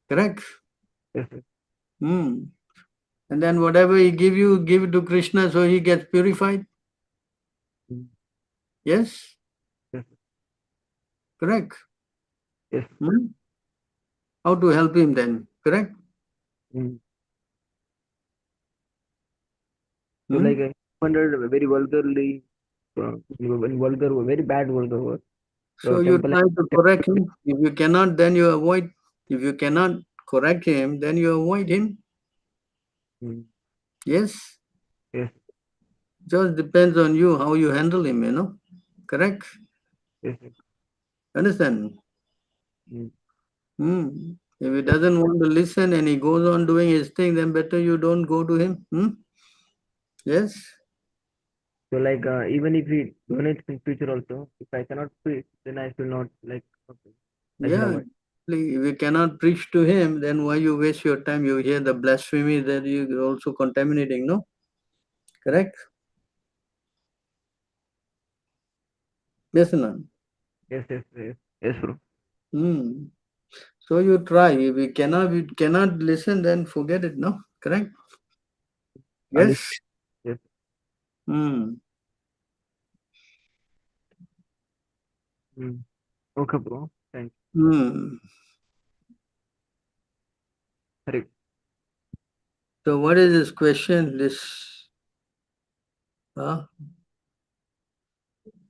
Correct? Yes. And then whatever he give you, give it to Krishna so he gets purified. Yes? Correct? Yes. How to help him then? Correct? So very vulgarly, very bad vulgar word. So you try to correct him. If you cannot, then you avoid. If you cannot correct him, then you avoid him. Yes? Yes. Just depends on you how you handle him, Correct? Yes. Understand? If he doesn't want to listen and he goes on doing his thing, then better you don't go to him. Yes? So even if he donates in future also, if I cannot preach, then I should not Yeah. If you cannot preach to him, then why you waste your time? You hear the blasphemy that you're also contaminating, no? Correct? Yes or no? Yes, bro. So you try. If you cannot listen, then forget it, no? Correct? Yes? Yes. Okay, bro. Thank you. Correct. So what is this question?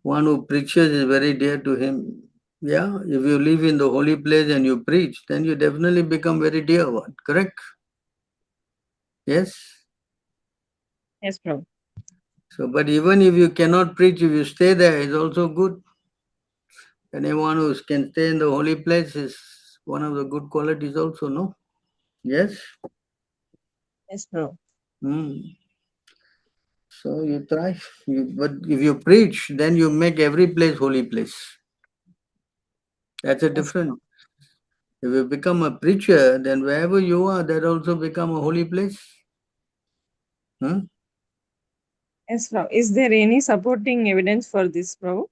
One who preaches is very dear to him. Yeah, if you live in the holy place and you preach, then you definitely become very dear one. Correct? Yes? Yes, Prabhu. So, but even if you cannot preach, if you stay there, it's also good. Anyone who can stay in the holy place is one of the good qualities also, no? Yes? Yes, Prabhu. So you try. But if you preach, then you make every place holy place. That's a difference. If you become a preacher, then wherever you are, that also become a holy place. Yes, Prabhu. Is there any supporting evidence for this, Prabhu?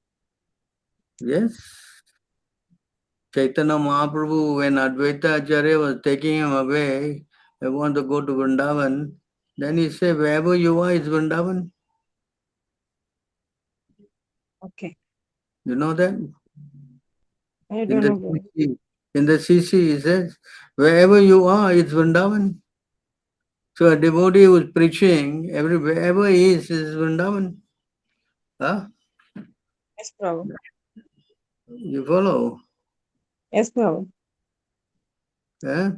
Yes. Chaitanya Mahaprabhu, when Advaita Acharya was taking him away, I want to go to Vrindavan. Then he said, wherever you are is Vrindavan. Okay. You know that? I don't know. In the CC, he says, wherever you are, it's Vrindavan. So a devotee who is preaching, wherever he is Vrindavan. Huh? Yes, Prabhu. You follow? Yes, Prabhu. Yeah?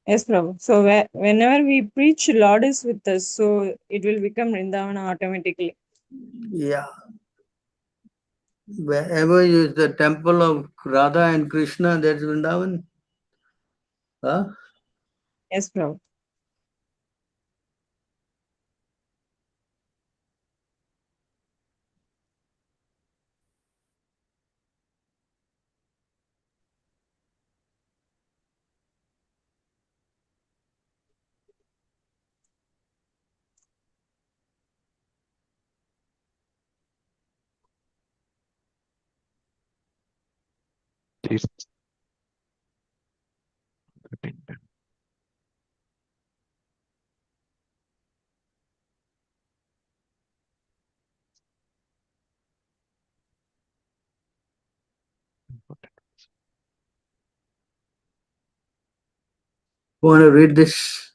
Yes, Prabhu. So whenever we preach, Lord is with us. So it will become Vrindavana automatically. Yeah. Wherever is the temple of Radha and Krishna, that's Vrindavan. Huh? Yes, Prabhu. Please. Want to read this?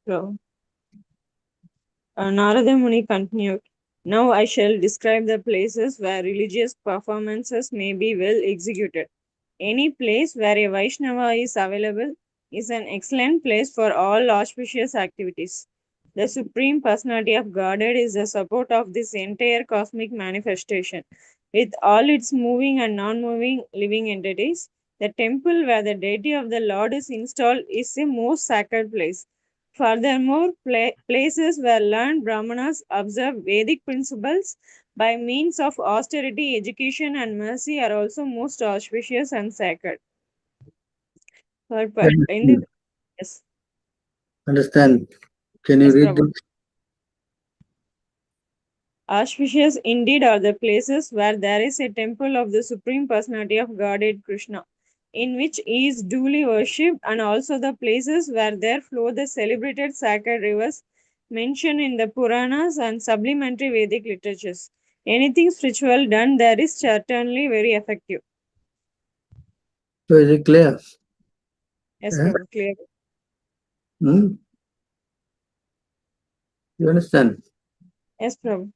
So, Narada Muni continued, now I shall describe the places where religious performances may be well executed. Any place where a Vaishnava is available is an excellent place for all auspicious activities. The Supreme Personality of Godhead is the support of this entire cosmic manifestation. With all its moving and non moving living entities, the temple where the deity of the Lord is installed is a most sacred place. Furthermore, places where learned Brahmanas observe Vedic principles by means of austerity, education, and mercy are also most auspicious and sacred. In this, yes, Understand? Can you yes, read Prabhu. this? Auspicious indeed are the places where there is a temple of the Supreme Personality of Godhead Krishna, in which he is duly worshipped, and also the places where there flow the celebrated sacred rivers mentioned in the Puranas and supplementary Vedic literatures. Anything spiritual done there is certainly very effective. So is it clear? Yes, Yeah? Prabhu, clear. Hmm? You understand? Yes, Prabhu.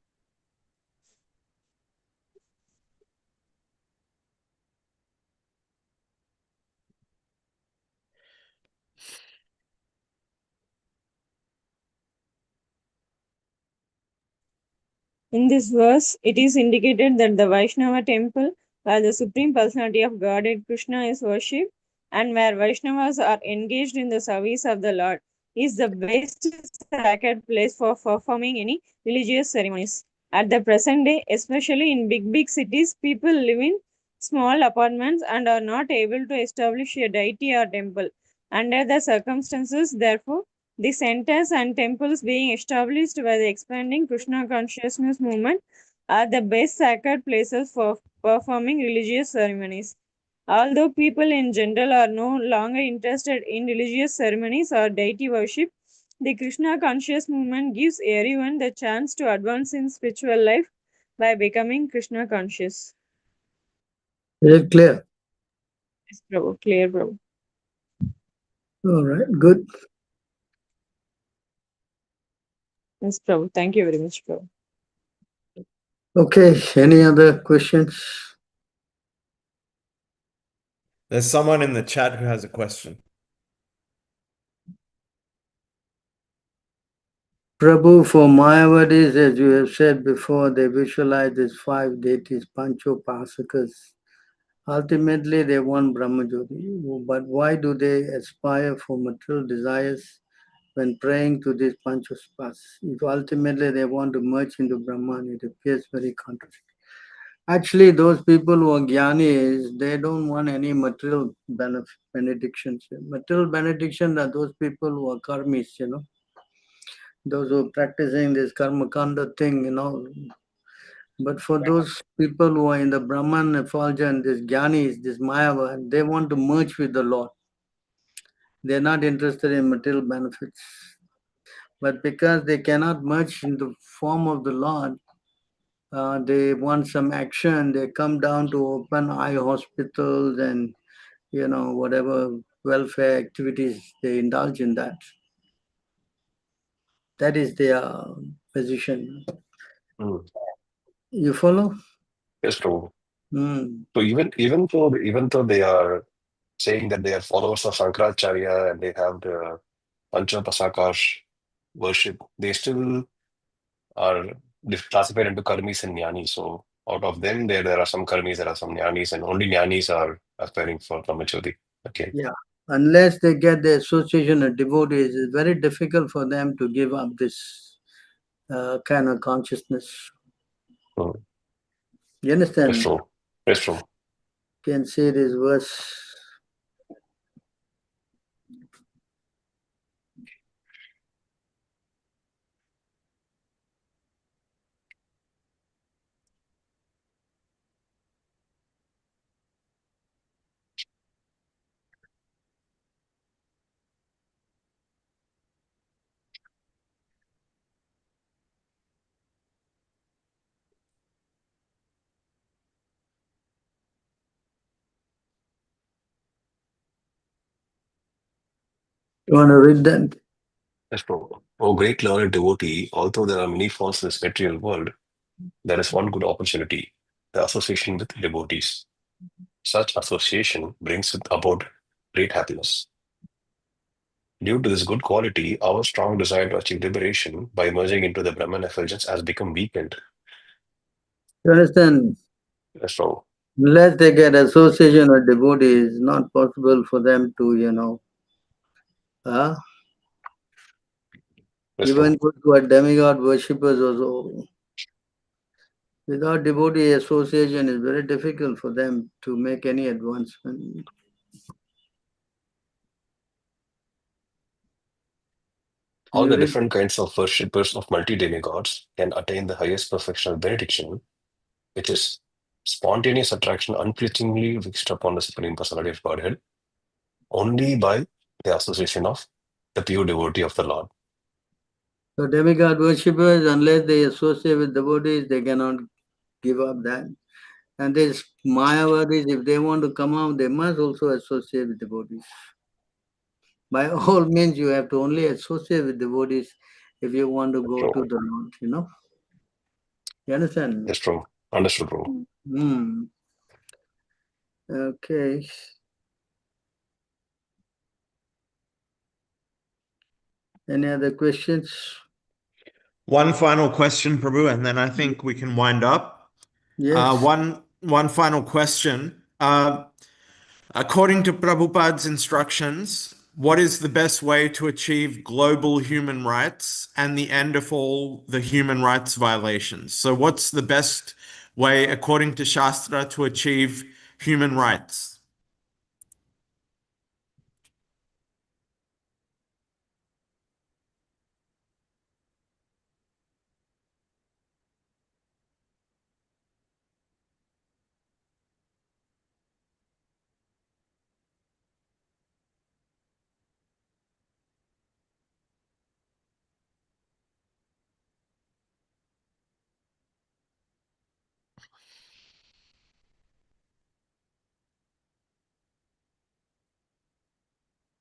In this verse, it is indicated that the Vaishnava temple, where the Supreme Personality of Godhead Krishna is worshipped, and where Vaishnavas are engaged in the service of the Lord, is the best sacred place for performing any religious ceremonies. At the present day, especially in big cities, people live in small apartments and are not able to establish a deity or temple. Under the circumstances, therefore, the centers and temples being established by the expanding Krishna consciousness movement are the best sacred places for performing religious ceremonies. Although people in general are no longer interested in religious ceremonies or deity worship, the Krishna conscious movement gives everyone the chance to advance in spiritual life by becoming Krishna conscious. Is it clear? Yes, Prabhu. Clear, Prabhu. All right, good. Yes, Prabhu. Thank you very much, Prabhu. Okay, any other questions? There's someone in the chat who has a question. Prabhu, for Mayavadis, as you have said before, they visualize these 5 deities, Panchopasakas. Ultimately, they want Brahmajyoti. But why do they aspire for material desires when praying to these Panchopasakas? If ultimately they want to merge into Brahman, it appears very contradictory. Actually, those people who are jnanis, they don't want any material benedictions. Material benedictions are those people who are karmis, those who are practicing this karma kanda thing, But for those people who are in the Brahman effulgence, this jnanis, this Mayava, they want to merge with the Lord. They're not interested in material benefits. But because they cannot merge in the form of the Lord, they want some action. They come down to open eye hospitals and, whatever welfare activities they indulge in that. That is their position. Mm. You follow? Yes, Prabhu. Mm. So even though they are saying that they are followers of Shankaracharya and they have the Panchapasakash worship, they still are classified into karmis and jnanis. So out of them, there are some karmis, there are some jnanis, and only jnanis are aspiring for Brahmacharya. Okay. Yeah. Unless they get the association of devotees, it's very difficult for them to give up this kind of consciousness. Mm. You understand? That's true. That's true. Can see this verse. You want to read that? Yes, Prabhu. Oh, great learned devotee, although there are many faults in this material world, there is one good opportunity, the association with devotees. Such association brings about great happiness. Due to this good quality, our strong desire to achieve liberation by merging into the Brahman effulgence has become weakened. You understand? Yes, Prabhu. Unless they get association with devotees, it's not possible for them to, Yes, even Prabhu. those who are demigod worshippers also. Without devotee association, it's very difficult for them to make any advancement. All You the read? different kinds of worshippers of multi-demigods can attain the highest perfection of benediction, which is spontaneous attraction unflinchingly fixed upon the Supreme Personality of Godhead, only by the association of the pure devotee of the Lord. So demigod worshippers, unless they associate with devotees, they cannot give up that. And these Mayavadis, if they want to come out, they must also associate with devotees. By all means, you have to only associate with devotees if you want to go to the Lord, You understand? That's true. Understood, bro. Okay. Any other questions? One final question, Prabhu, and then I think we can wind up. Yes. One final question. According to Prabhupada's instructions, what is the best way to achieve global human rights and the end of all the human rights violations? So what's the best way, according to Shastra, to achieve human rights?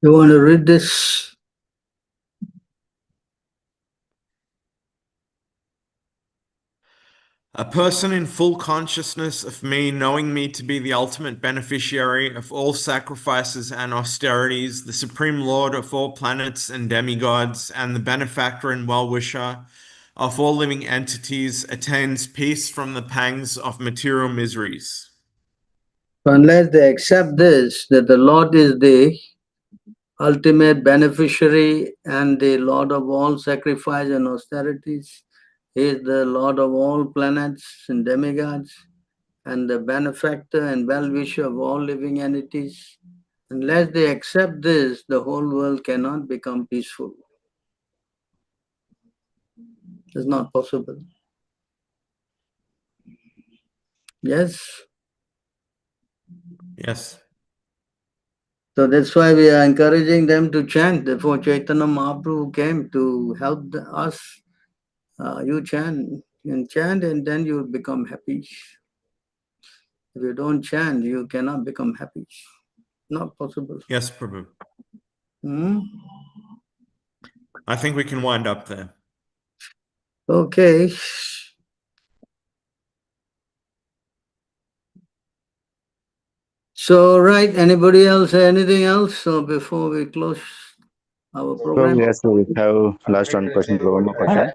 You want to read this? A person in full consciousness of me, knowing me to be the ultimate beneficiary of all sacrifices and austerities, the supreme lord of all planets and demigods, and the benefactor and well-wisher of all living entities, attains peace from the pangs of material miseries. Unless they accept this, that the Lord is the ultimate beneficiary and the Lord of all sacrifice and austerities, He is the Lord of all planets and demigods, and the benefactor and well-wisher of all living entities. Unless they accept this, the whole world cannot become peaceful. It's not possible. Yes? Yes. So that's why we are encouraging them to chant. Therefore, Chaitanya Mahaprabhu came to help us. You chant and then you become happy. If you don't chant, you cannot become happy. Not possible. Yes, Prabhu. Hmm? I think we can wind up there. Okay. So, right, anybody else, anything else? So before we close our So program? yes, we have last one question, one more question.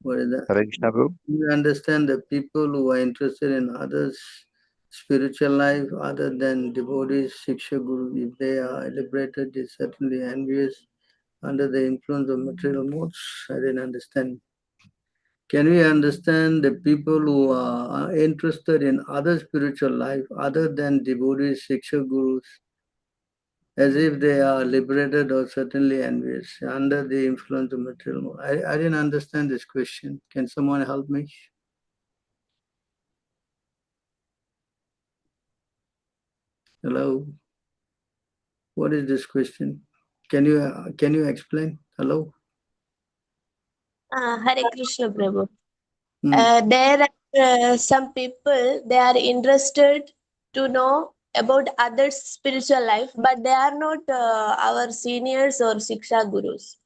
What is that? Hare Krishna, Prabhu. You understand that people who are interested in others' spiritual life other than devotees, Shiksha Guru, if they are liberated, is certainly envious under the influence of material modes. I didn't understand. Can we understand the people who are interested in other spiritual life other than devotees, Shiksha Gurus, as if they are liberated or certainly envious under the influence of material mode? I didn't understand this question. Can someone help me? Hello? What is this question? Can you explain? Hello? Hare Krishna, Prabhu. There are some people, they are interested to know about others' spiritual life, but they are not our seniors or Siksha Gurus.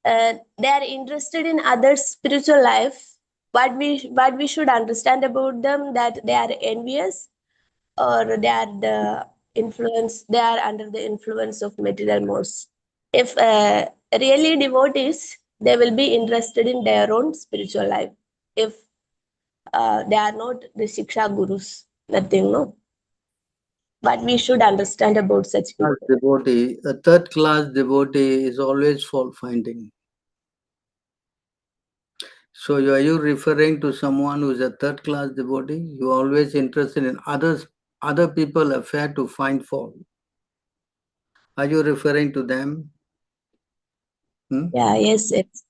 They are interested in others' spiritual life, but we should understand about them that they are envious or they are they are under the influence of material modes. If really devotees, they will be interested in their own spiritual life. If they are not the Shiksha Gurus, nothing, no. But we should understand about such people. Devotee, a third class devotee is always fault finding. So are you referring to someone who is a third class devotee? You are always interested in other people affair to find fault. Are you referring to them? Yeah, yes, it's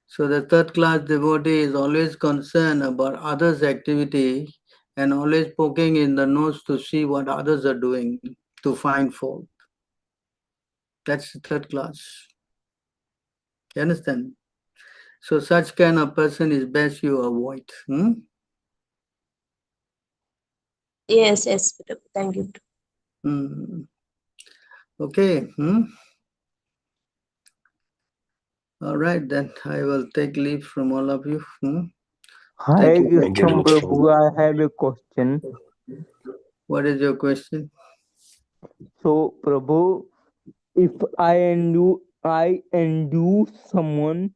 So the third class devotee is always concerned about others' activity and always poking in the nose to see what others are doing to find fault. That's the third class. You understand? So such kind of person is best you avoid. yes, thank you. Okay. All right, then I will take leave from all of you. Hi, Thank you. Krishna Prabhu, I have a question. What is your question? So, Prabhu, if I induce someone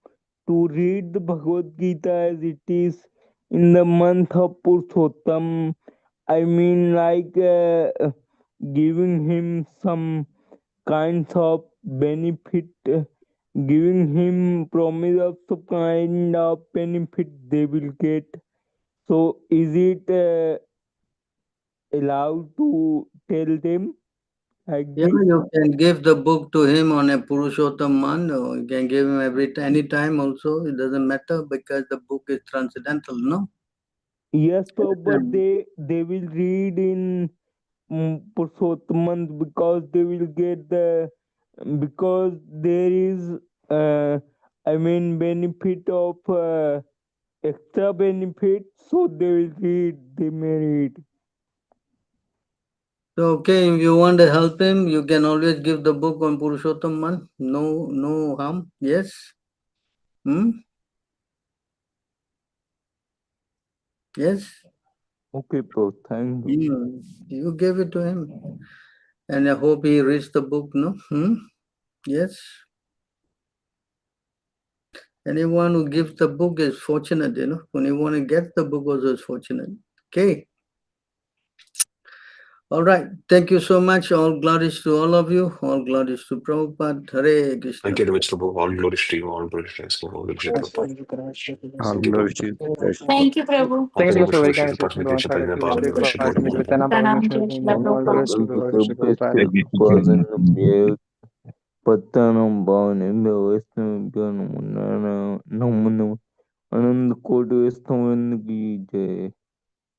to read the Bhagavad Gita as it is in the month of Purushottam, I mean like giving him some kinds of benefit, giving him promise of some kind of benefit they will get. So is it allowed to tell them like Yeah, this? you can give the book to him on a Purushottam month, or you can give him any time also. It doesn't matter because the book is transcendental, no? Yes, so but they will read in Purushottam month because they will get because there is I mean benefit of extra benefit, so they may read. So, okay, if you want to help him, you can always give the book on Purushottam month. No harm. Yes? Yes? Okay, bro, thank you. You gave it to him. And I hope he reads the book, no? Yes? Anyone who gives the book is fortunate, Anyone who gets the book also is fortunate. Okay? All right. Thank you so much. All glories to all of you. All glories to Prabhupada. Hare Krishna. Thank you very much, Prabhu. All glories to you. All glories to you. All glories to Prabhu. Thank you, Prabhu. Thank you, Prabhu. Thank you, All Prabhu. glories to Prabhu. Thank you, Prabhu. All glories to Prabhu. Pranam Krishna Prabhu. पत्तनम पावने वैष्णव नमो नमो आनंद कोटि वैष्णव की जय।